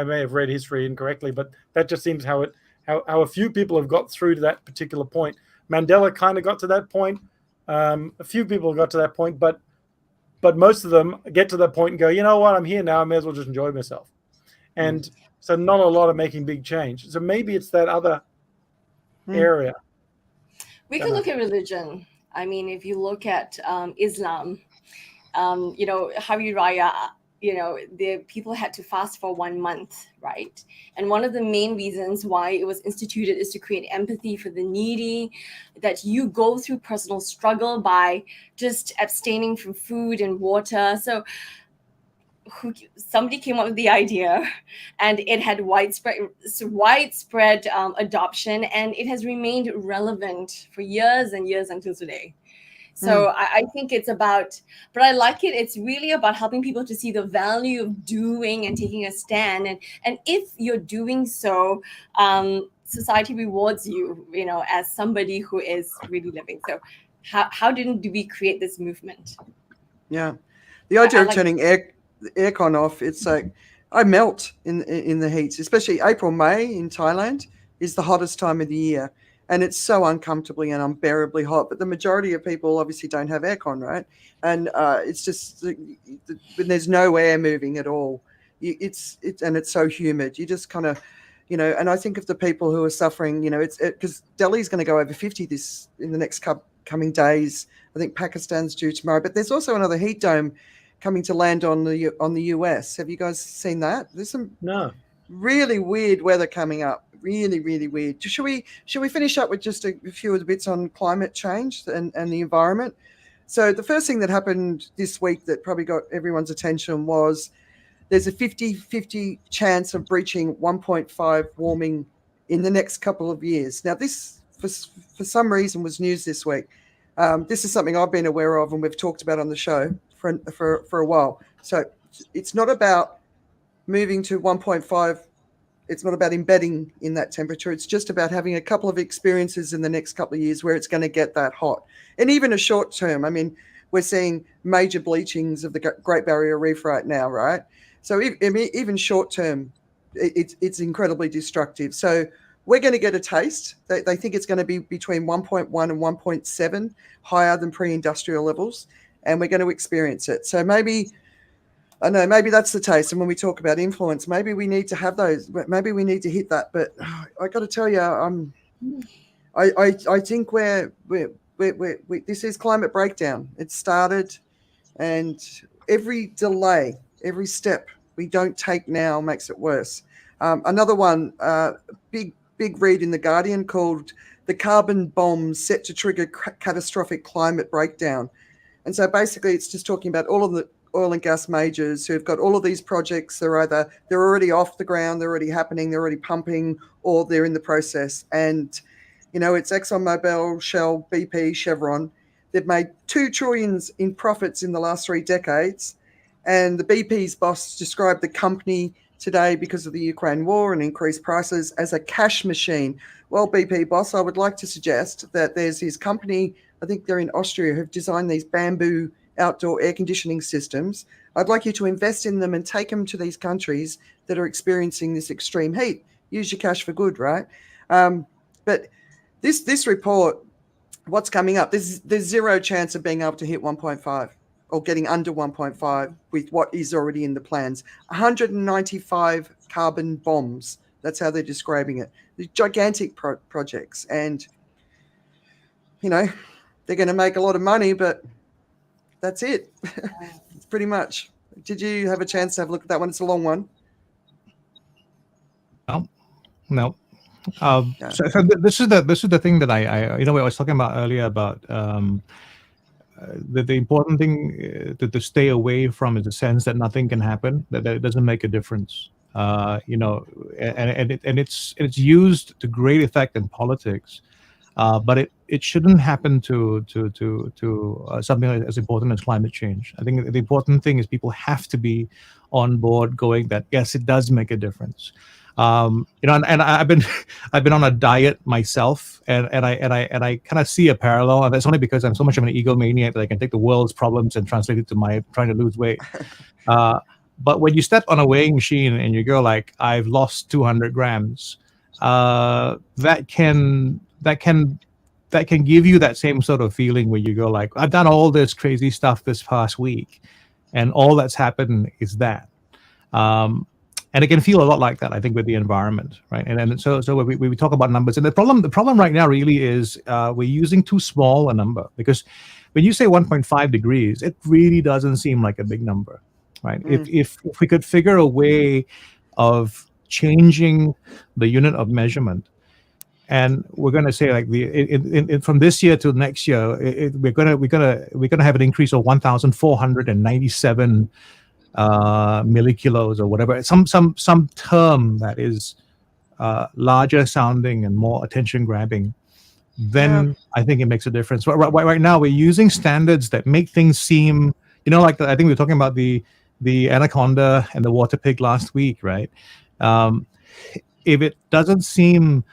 may have read history incorrectly, but that just seems how a few people have got through to that particular point. Mandela kind of got to that point. A few people got to that point, but most of them get to that point and go, you know what, I'm here now, I may as well just enjoy myself. And so not a lot of making big change. So maybe it's that other area. We could look at religion. I mean, if you look at Islam, Hari Raya, the people had to fast for 1 month, right? And one of the main reasons why it was instituted is to create empathy for the needy, that you go through personal struggle by just abstaining from food and water. So somebody came up with the idea, and it had widespread adoption, and it has remained relevant for years and years until today. So I think it's about, but I like it. It's really about helping people to see the value of doing and taking a stand. And if you're doing so, society rewards you, as somebody who is really living. So how didn't we create this movement? Yeah. The idea of turning aircon off, it's like, I melt in the heat, especially April, May in Thailand is the hottest time of the year. And it's so uncomfortably and unbearably hot. But the majority of people obviously don't have aircon, right? And it's just, when there's no air moving at all, it's so humid. You just kind of, and I think of the people who are suffering, because Delhi's going to go over 50 in the next coming days. I think Pakistan's due tomorrow. But there's also another heat dome coming to land on the US. Have you guys seen that? There's some really weird weather coming up. Really, really weird. Should we finish up with just a few of the bits on climate change and the environment? So the first thing that happened this week that probably got everyone's attention was there's a 50-50 chance of breaching 1.5 warming in the next couple of years. Now, this, for some reason, was news this week. This is something I've been aware of and we've talked about on the show for a while. So it's not about moving to 1.5. It's not about embedding in that temperature. It's just about having a couple of experiences in the next couple of years where it's going to get that hot. And even a short term, I mean, we're seeing major bleachings of the Great Barrier Reef right now, right? So even short term, it's incredibly destructive. So we're going to get a taste. They think it's going to be between 1.1 and 1.7 higher than pre-industrial levels, and we're going to experience it. So maybe that's the taste. And when we talk about influence, maybe we need to have those. Maybe we need to hit that. But I got to tell you, I think this is climate breakdown. It started, and every delay, every step we don't take now makes it worse. Another one, big read in The Guardian called "The Carbon Bomb Set to Trigger Catastrophic Climate Breakdown." And so basically, it's just talking about all of the oil and gas majors who've got all of these projects. They're already off the ground, they're already happening, they're already pumping, or they're in the process. And, it's ExxonMobil, Shell, BP, Chevron. They've made $2 trillion in profits in the last 3 decades. And the BP's boss described the company today, because of the Ukraine war and increased prices, as a cash machine. Well, BP boss, I would like to suggest that there's his company, I think they're in Austria, who've designed these bamboo outdoor air conditioning systems. I'd like you to invest in them and take them to these countries that are experiencing this extreme heat. Use your cash for good, right? But this report, what's coming up, there's zero chance of being able to hit 1.5 or getting under 1.5 with what is already in the plans. 195 carbon bombs. That's how they're describing it. The gigantic projects. And, you know, they're going to make a lot of money, but that's it. It's pretty much. Did you have a chance to have a look at that one? It's a long one. No. So this is the thing that I I was talking about earlier about the important thing to stay away from is the sense that nothing can happen, that it doesn't make a difference. And it's used to great effect in politics, but it shouldn't happen to something as important as climate change. I think the important thing is people have to be on board, going that yes, it does make a difference. And I've been on a diet myself, and I kind of see a parallel, and that's only because I'm so much of an egomaniac that I can take the world's problems and translate it to my trying to lose weight. But when you step on a weighing machine and you go like, I've lost 200 grams, that can give you that same sort of feeling where you go like, I've done all this crazy stuff this past week, and all that's happened is that. And it can feel a lot like that, I think, with the environment, right? And so we talk about numbers, and the problem right now really is we're using too small a number, because when you say 1.5 degrees, it really doesn't seem like a big number, right? If we could figure a way of changing the unit of measurement, and we're going to say like from this year to next year, we're gonna have an increase of 1,497 millikilos or whatever, some term that is larger sounding and more attention grabbing, then I think it makes a difference. Right now we're using standards that make things seem, like I think we were talking about the anaconda and the water pig last week, right? If it doesn't seem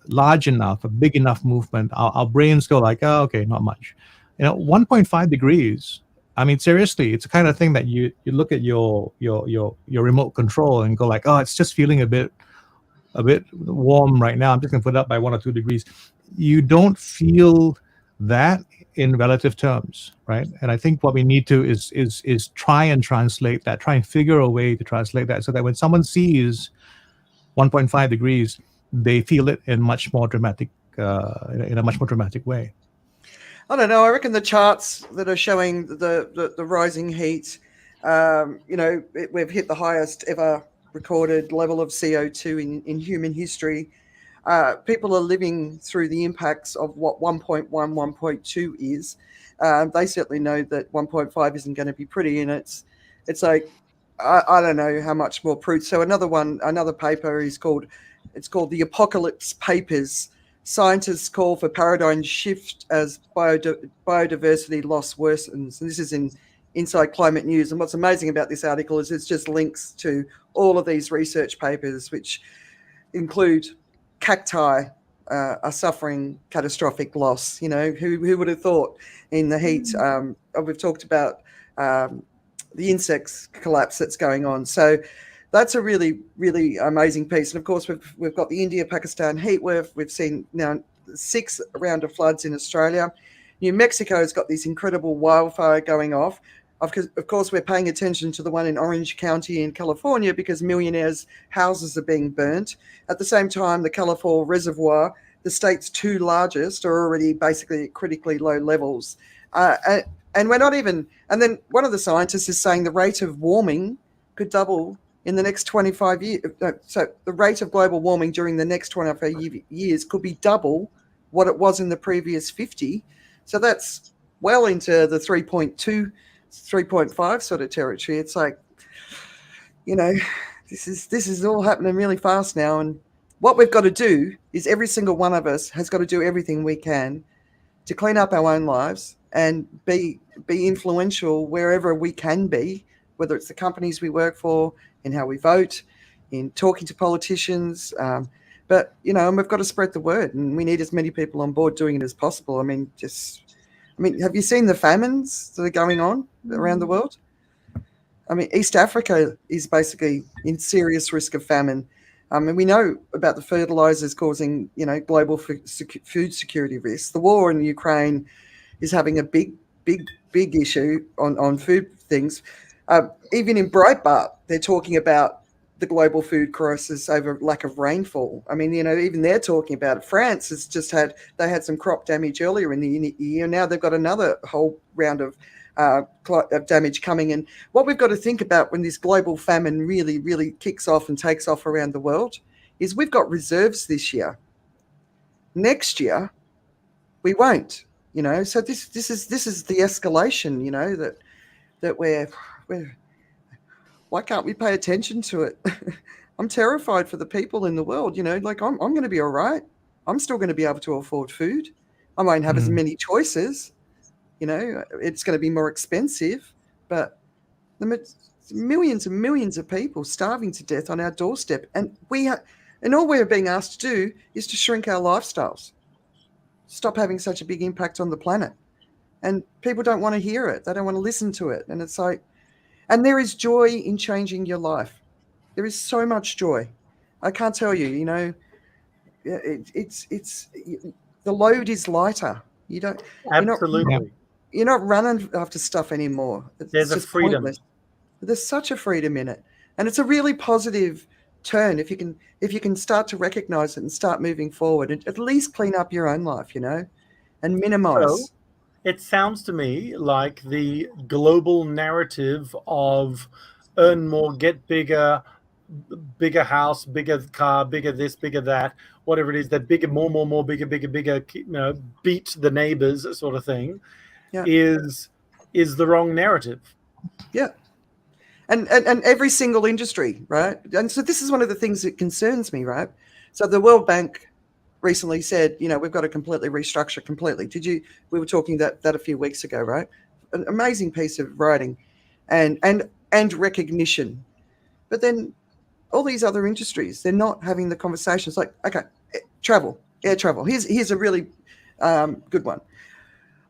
large enough, a big enough movement, our brains go like, oh, okay, not much. 1.5 degrees. I mean, seriously, it's the kind of thing that you look at your remote control and go like, oh, it's just feeling a bit warm right now. I'm just gonna put it up by 1 or 2 degrees. You don't feel that in relative terms, right? And I think what we need to is try and translate that, try and figure a way to translate that, so that when someone sees 1.5 degrees, they feel it in much more dramatic, in a much more dramatic way. I don't know. I reckon the charts that are showing the rising heat, we've hit the highest ever recorded level of CO2 in human history. People are living through the impacts of what 1.1, 1.2 is. They certainly know that 1.5 isn't going to be pretty, and it's like I don't know how much more proof. So another paper is called the Apocalypse Papers. Scientists call for paradigm shift as biodiversity loss worsens. And this is in Inside Climate News. And what's amazing about this article is it's just links to all of these research papers, which include cacti are suffering catastrophic loss. Who would have thought in the heat? We've talked about the insects collapse that's going on. So that's a really, really amazing piece. And of course, we've got the India-Pakistan heat wave. We've seen now 6 round of floods in Australia. New Mexico's got this incredible wildfire going off. Of course, we're paying attention to the one in Orange County in California because millionaires' houses are being burnt. At the same time, the California Reservoir, the state's 2 largest, are already basically at critically low levels. And we're not even... And then one of the scientists is saying the rate of warming could double in the next 25 years. So the rate of global warming during the next 25 years could be double what it was in the previous 50. So that's well into the 3.2, 3.5 sort of territory. It's like, this is all happening really fast now. And what we've got to do is every single one of us has got to do everything we can to clean up our own lives, and be influential wherever we can be, whether it's the companies we work for, in how we vote, in talking to politicians. But, you know, and we've got to spread the word, and we need as many people on board doing it as possible. I mean, have you seen the famines that are going on around the world? I mean, East Africa is basically in serious risk of famine. And we know about the fertilizers causing, you know, global food security risks. The war in Ukraine is having a big issue on food things. Even in Breitbart, they're talking about the global food crisis over lack of rainfall. I mean, you know, even they're talking about it. France has just had some crop damage earlier in the year. Now they've got another whole round of damage coming. And what we've got to think about when this global famine really, really kicks off and takes off around the world is we've got reserves this year. Next year, we won't. You know, so this is the escalation. You know, that we're why can't we pay attention to it? I'm terrified for the people in the world. You know, like I'm going to be all right. I'm still going to be able to afford food. I won't have as many choices. You know, it's going to be more expensive, but millions and millions of people starving to death on our doorstep, and all we're being asked to do is to shrink our lifestyles, stop having such a big impact on the planet. And people don't want to hear it. They don't want to listen to it. And it's like, and there is joy in changing your life. There is so much joy. I can't tell you, you know, it's the load is lighter. You don't, Absolutely. You're not running after stuff anymore. There's a freedom. Pointless. There's such a freedom in it. And it's a really positive turn if you can start to recognize it and start moving forward and at least clean up your own life, you know, and minimize. So, it sounds to me like the global narrative of earn more, get bigger, bigger house, bigger car, bigger this, bigger that, whatever it is, that bigger, more, bigger, you know, beat the neighbors sort of thing, is the wrong narrative. Yeah. And every single industry, right? And so this is one of the things that concerns me, right? So the World Bank recently said, you know, we've got to completely restructure completely. We were talking that a few weeks ago, right? An amazing piece of writing and recognition. But then all these other industries, they're not having the conversations like, okay, air travel. Here's a really good one.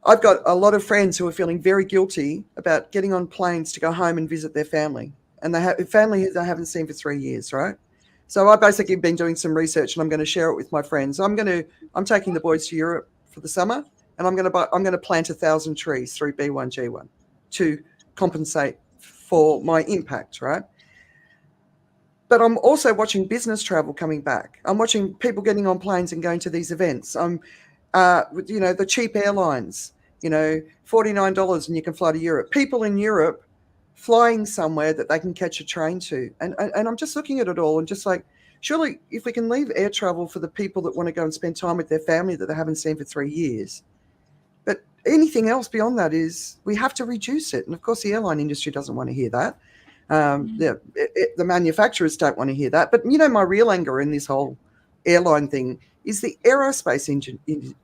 I've got a lot of friends who are feeling very guilty about getting on planes to go home and visit their family. And they have family they haven't seen for 3 years, right? So I've basically been doing some research and I'm going to share it with my friends. I'm taking the boys to Europe for the summer and I'm going to plant 1,000 trees through B1G1 to compensate for my impact, right? But I'm also watching business travel coming back. I'm watching people getting on planes and going to these events. I'm, you know, the cheap airlines, you know, $49 and you can fly to Europe. People in Europe flying somewhere that they can catch a train to. And I'm just looking at it all and just like, surely if we can leave air travel for the people that want to go and spend time with their family that they haven't seen for 3 years. But anything else beyond that is we have to reduce it. And of course, the airline industry doesn't want to hear that. The manufacturers don't want to hear that. But, you know, my real anger in this whole airline thing is the aerospace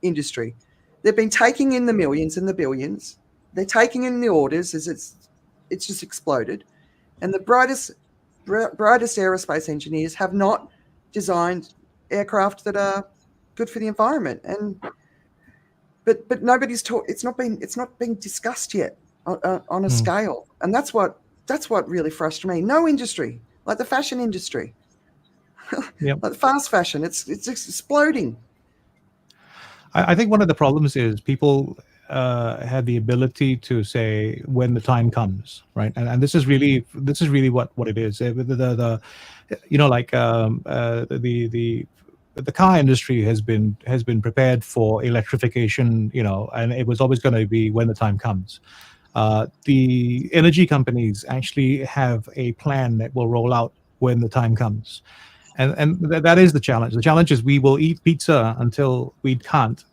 industry. They've been taking in the millions and the billions. They're taking in the orders as it's just exploded. And the brightest aerospace engineers have not designed aircraft that are good for the environment. But nobody's it's not being discussed yet on a scale. And that's what really frustrates me. No industry, like the fashion industry, like the fast fashion, it's exploding. I think one of the problems is people have the ability to say when the time comes, right? And this is really what it is. The you know, like the car industry has been prepared for electrification, you know, and it was always going to be when the time comes. The energy companies actually have a plan that will roll out when the time comes. And that is the challenge. The challenge is we will eat pizza until we can't,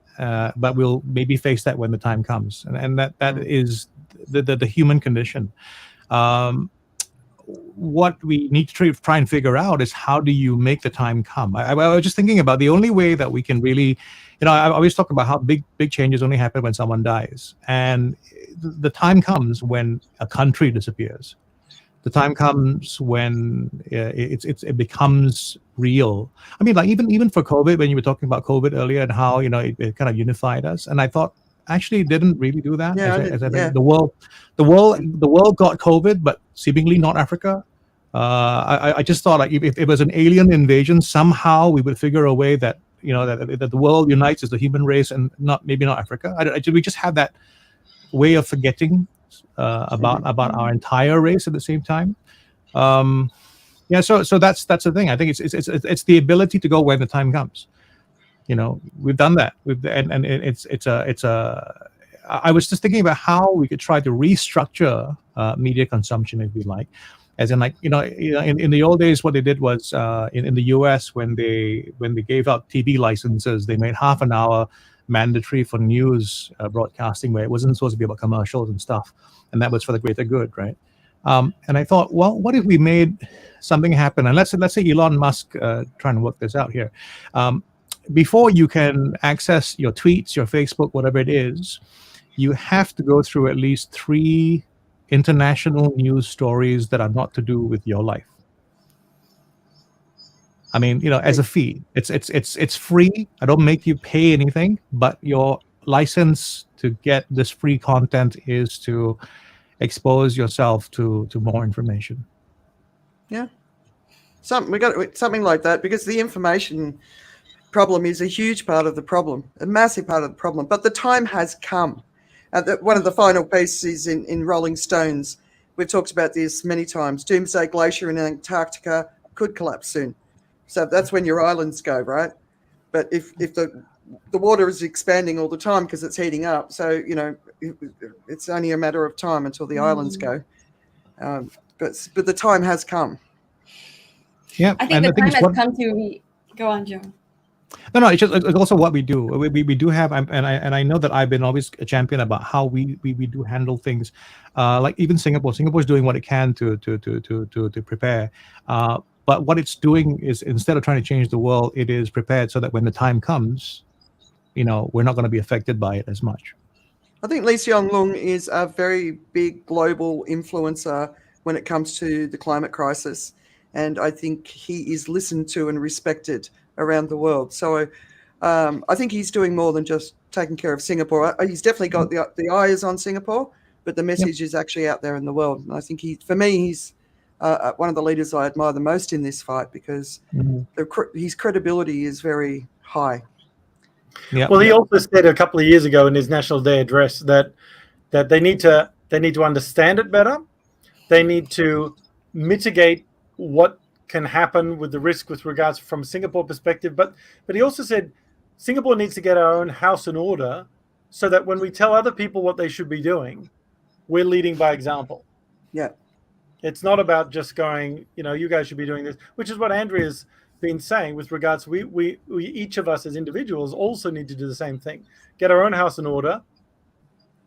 but we'll maybe face that when the time comes. And that is the human condition. what we need to try and figure out is how do you make the time come? I was just thinking about the only way that we can really, I always talk about how big changes only happen when someone dies, and the time comes when a country disappears. The time comes when it becomes real. I mean, like even for COVID, when you were talking about COVID earlier and how it kind of unified us, and I thought actually it didn't really do that. The world got COVID, but seemingly not Africa. I just thought like if it was an alien invasion, somehow we would figure a way that that the world unites as the human race and maybe not Africa. We just have that way of forgetting about our entire race at the same time. So that's the thing. I think it's the ability to go when the time comes. We've done that. I was just thinking about how we could try to restructure media consumption, if we like, as in like in the old days, what they did was in the US when they gave out TV licenses, they made half an hour mandatory for news broadcasting, where it wasn't supposed to be about commercials and stuff, and that was for the greater good, right? And I thought, well, what if we made something happen? And let's say Elon Musk trying to work this out here. Before you can access your tweets, your Facebook, whatever it is, you have to go through at least 3 international news stories that are not to do with your life. I mean, as a fee, it's free. I don't make you pay anything, but your license to get this free content is to expose yourself to more information. Yeah, we got something like that, because the information problem is a huge part of the problem, a massive part of the problem. But the time has come. One of the final pieces in Rolling Stones, we've talked about this many times. Doomsday Glacier in Antarctica could collapse soon. So that's when your islands go, right? But if the water is expanding all the time because it's heating up, so it's only a matter of time until the islands go. But the time has come. Yeah, I think the time has come to go on, Joe. No, it's also what we do. We do have, and I know that I've been always a champion about how we do handle things. Like even Singapore's doing what it can to prepare. But what it's doing is, instead of trying to change the world, it is prepared so that when the time comes, we're not going to be affected by it as much. I think Lee Hsien Loong is a very big global influencer when it comes to the climate crisis. And I think he is listened to and respected around the world. So I think he's doing more than just taking care of Singapore. He's definitely got the eye is on Singapore, but the message is actually out there in the world. And I think he's one of the leaders I admire the most in this fight, because his credibility is very high. Yeah. Well, he also said a couple of years ago in his National Day address that they need to understand it better. They need to mitigate what can happen with the risk with regards from Singapore perspective. But he also said Singapore needs to get our own house in order so that when we tell other people what they should be doing, we're leading by example. Yeah. It's not about just going, you guys should be doing this, which is what Andrea's been saying with regards, we each of us as individuals also need to do the same thing. Get our own house in order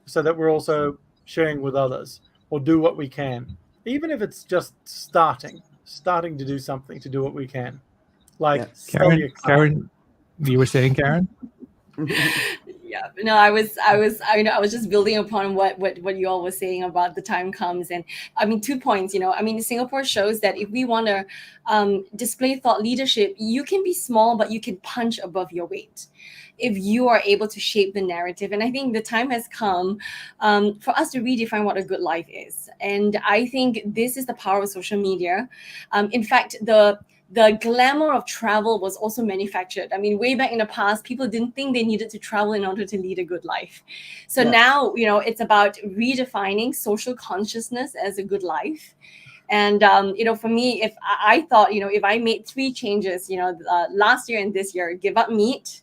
so that we're also sharing with others, or do what we can. Even if it's just starting to do something, to do what we can. Like Karen, you were saying, Karen? Yeah, no, I was just building upon what you all were saying about the time comes. And I mean, 2 points, Singapore shows that if we want to display thought leadership, you can be small, but you can punch above your weight if you are able to shape the narrative. And I think the time has come for us to redefine what a good life is. And I think this is the power of social media. In fact, the glamour of travel was also manufactured. I mean, way back in the past, people didn't think they needed to travel in order to lead a good life. So now, it's about redefining social consciousness as a good life. And, for me, if I thought, if I made 3 changes, last year and this year, give up meat,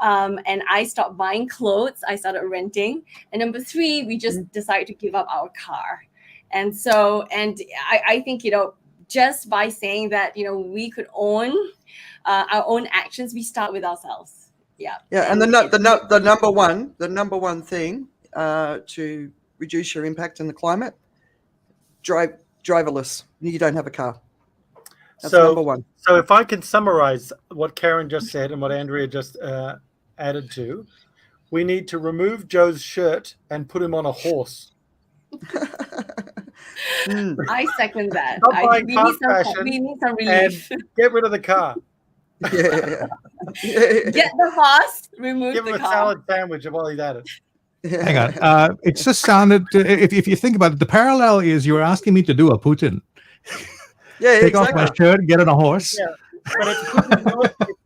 and I stopped buying clothes, I started renting. And number 3, we just decided to give up our car. And so, I think, just by saying that, we could own our own actions, we start with ourselves. Yeah. Yeah. And the number one thing to reduce your impact on the climate, drive driverless. You don't have a car. That's so, number one. So if I can summarize what Karen just said and what Andrea just added to, we need to remove Joe's shirt and put him on a horse. I second that. Stop I buying think fast fashion we need some and relief. get rid of the car. Yeah. Get the horse, remove Give him the a car. salad sandwich while he's at it. Hang on. It just sounded, if you think about it, the parallel is you're asking me to do a Putin. Yeah, Take exactly. off my shirt, get on a horse. Yeah, but it's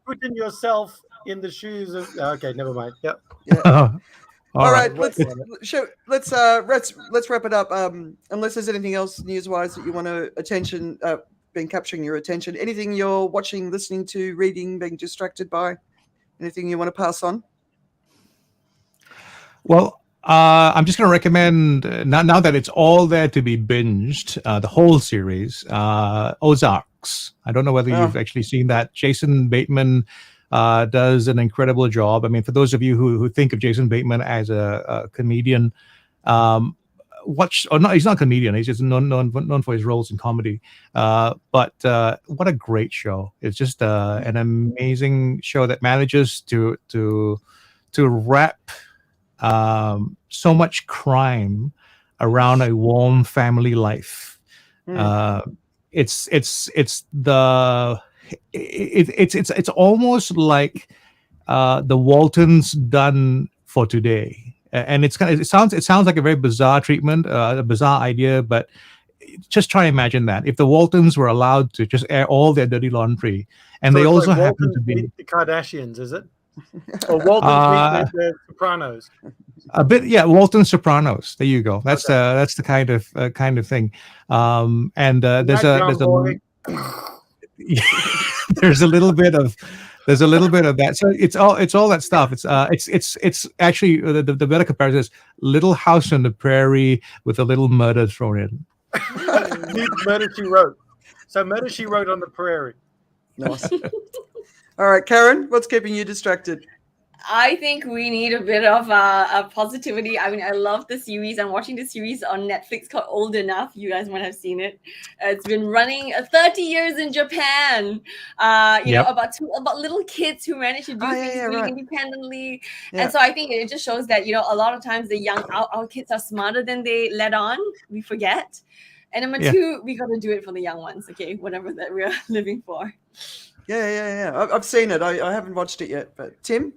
putting yourself in the shoes of. Okay, never mind. Yep. Yeah. All right. Let's wrap it up. Unless there's anything else news-wise that you want to been capturing your attention. Anything you're watching, listening to, reading, being distracted by? Anything you want to pass on? Well, I'm just going to recommend, now that it's all there to be binged, the whole series, Ozarks. I don't know whether you've actually seen that. Jason Bateman does an incredible job. I mean, for those of you who think of Jason Bateman as a comedian, he's not a comedian. He's just known for his roles in comedy. But what a great show. It's just an amazing show that manages to wrap so much crime around a warm family life. It's almost like the Waltons done for today, and it sounds like a very bizarre treatment, a bizarre idea, but just try to imagine that if the Waltons were allowed to just air all their dirty laundry, and so they also like happen to be the Kardashians, is it? Or Waltons meet the Sopranos. A bit, yeah. Walton Sopranos. There you go. That's the kind of thing. And there's a little bit of that. So it's all that stuff. It's actually the better comparison is Little House on the Prairie with a little murder thrown in. Murder She Wrote. So Murder She Wrote on the Prairie. Nice. All right, Karen, what's keeping you distracted? I think we need a bit of positivity. I mean, I love the series. I'm watching the series on Netflix called Old Enough. You guys might have seen it. It's been running 30 years in Japan. You know, about little kids who manage to do things really independently. Yeah. And so I think it just shows that, you know, a lot of times our kids are smarter than they let on. We forget. And number two, we got to do it for the young ones. Okay, whatever that we're living for. Yeah. I've seen it. I haven't watched it yet, but Tim?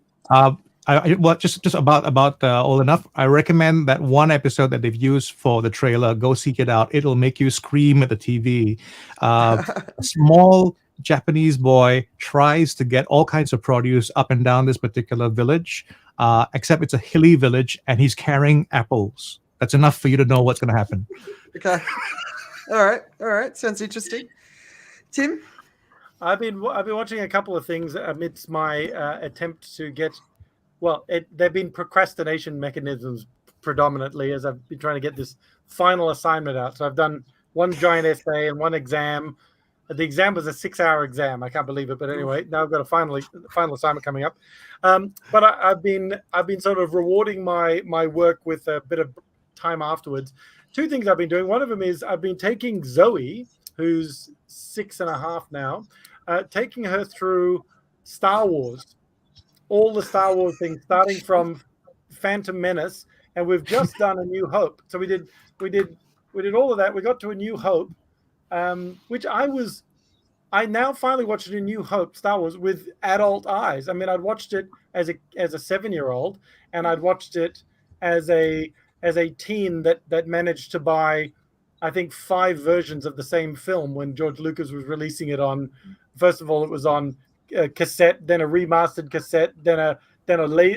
Just about Old Enough. I recommend that one episode that they've used for the trailer. Go seek it out. It'll make you scream at the TV. A small Japanese boy tries to get all kinds of produce up and down this particular village, except it's a hilly village, and he's carrying apples. That's enough for you to know what's going to happen. Okay. All right. Sounds interesting. Tim? I've been watching a couple of things amidst my attempt to get. Well, they've been procrastination mechanisms predominantly as I've been trying to get this final assignment out. So I've done one giant essay and one exam. The exam was a 6-hour exam. I can't believe it, but anyway, now I've got a final assignment coming up. But I've been sort of rewarding my work with a bit of time afterwards. Two things I've been doing. One of them is I've been taking Zoe, who's 6.5 now, taking her through Star Wars, all the Star Wars things, starting from Phantom Menace, and we've just done A New Hope. So we did all of that. We got to A New Hope, which I now finally watched A New Hope, Star Wars, with adult eyes. I mean, I'd watched it as a 7-year-old, and I'd watched it as a teen that managed to buy, I think, 5 versions of the same film when George Lucas was releasing it on. First of all, it was on cassette, then a remastered cassette, then a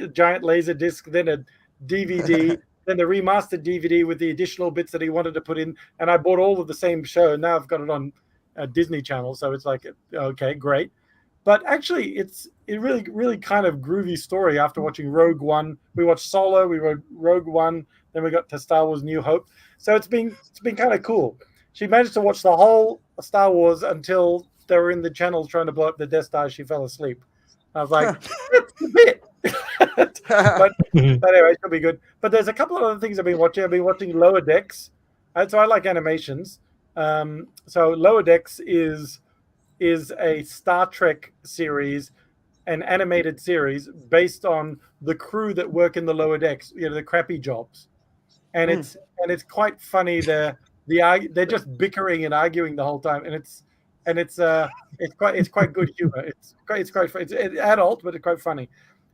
giant laser disc, then a DVD, then the remastered DVD with the additional bits that he wanted to put in. And I bought all of the same show. Now I've got it on Disney Channel, so it's like, okay, great. But actually, it's a really, really kind of groovy story. After watching Rogue One, we watched Solo, we wrote Rogue One, then we got to Star Wars New Hope. So it's been kind of cool. She managed to watch the whole Star Wars until they were in the channel trying to blow up the Death Star. She fell asleep. I was like, it's a bit. but anyway, it'll be good. But there's a couple of other things I've been watching. I've been watching Lower Decks. So I like animations. So Lower Decks is a Star Trek series, an animated series based on the crew that work in the lower decks, the crappy jobs, and it's quite funny. They're just bickering and arguing the whole time, and it's quite good humor. It's quite it's adult, but it's quite funny.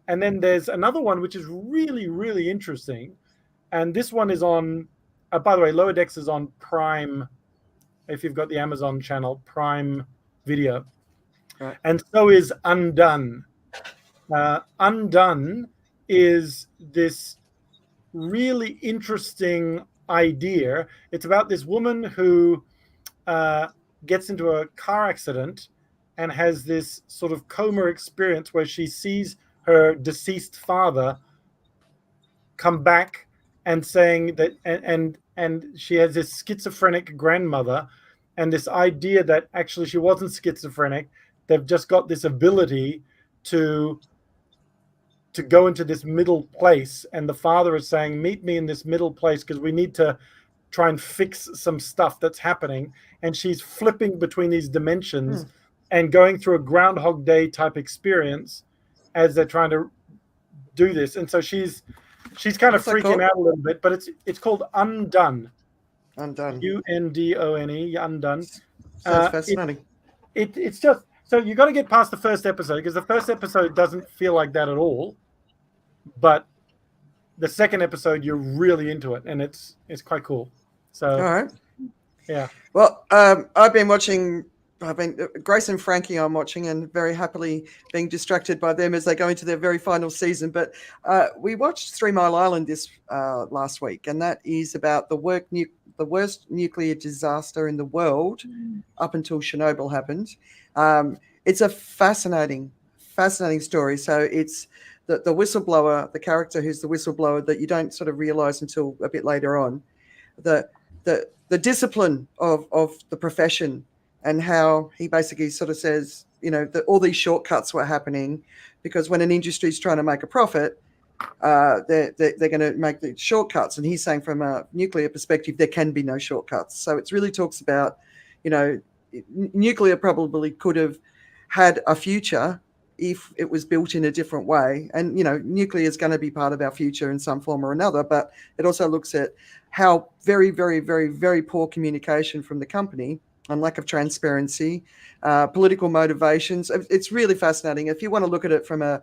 And then there's another one which is really, really interesting, and this one is on. By the way, Lower Decks is on Prime. If you've got the Amazon channel, Prime Video. Right. And so is Undone. Undone is this really interesting idea. It's about this woman who gets into a car accident and has this sort of coma experience where she sees her deceased father come back and saying that, and she has this schizophrenic grandmother, and this idea that actually she wasn't schizophrenic. They've just got this ability to go into this middle place, and the father is saying, meet me in this middle place because we need to try and fix some stuff that's happening. And she's flipping between these dimensions and going through a Groundhog Day type experience as they're trying to do this. And so she's kind of freaking out a little bit, but it's called Undone. Undone. Undone. Undone. Sounds fascinating. It's just, so you got to get past the first episode, because the first episode doesn't feel like that at all. But the second episode, you're really into it, and it's quite cool. So, all right. Yeah. Well, Grace and Frankie I'm watching, and very happily being distracted by them as they go into their very final season. But we watched 3 Mile Island this last week, and that is about the worst nuclear disaster in the world up until Chernobyl happened. It's a fascinating story. So it's the whistleblower, the character who's the whistleblower that you don't sort of realize until a bit later on, the discipline of the profession, and how he basically sort of says, that all these shortcuts were happening because when an industry is trying to make a profit, they're going to make the shortcuts. And he's saying from a nuclear perspective, there can be no shortcuts. So it really talks about, nuclear probably could have had a future if it was built in a different way. And, nuclear is going to be part of our future in some form or another, but it also looks at how very, very, very, very poor communication from the company and lack of transparency, political motivations. It's really fascinating. If you want to look at it from a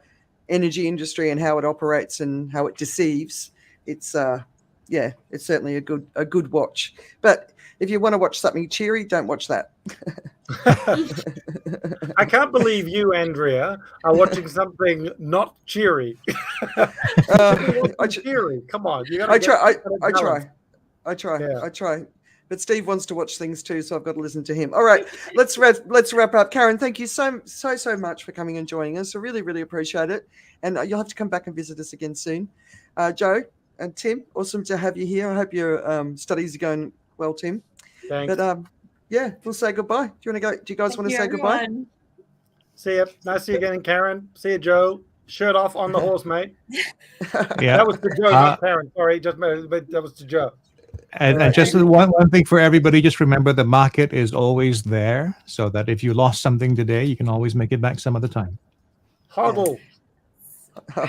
energy industry and how it operates and how it deceives, it's certainly a good watch. But if you want to watch something cheery, don't watch that. I can't believe you, Andrea, are watching something not cheery. Cheery. Come on, you I try. Yeah. I try. But Steve wants to watch things too, so I've got to listen to him. All right, let's wrap up. Karen, thank you so much for coming and joining us. I really, really appreciate it. And you'll have to come back and visit us again soon. Joe and Tim, awesome to have you here. I hope your studies are going well, Tim. Thanks. But we'll say goodbye. Do you guys want to say goodbye? See ya. Nice to see you again, Karen. See you, Joe. Shirt off on the horse, mate. Yeah. That was to Joe, not Karen. Sorry, but that was to Joe. And just one thing for everybody, just remember the market is always there, so that if you lost something today, you can always make it back some other time. Hodl. All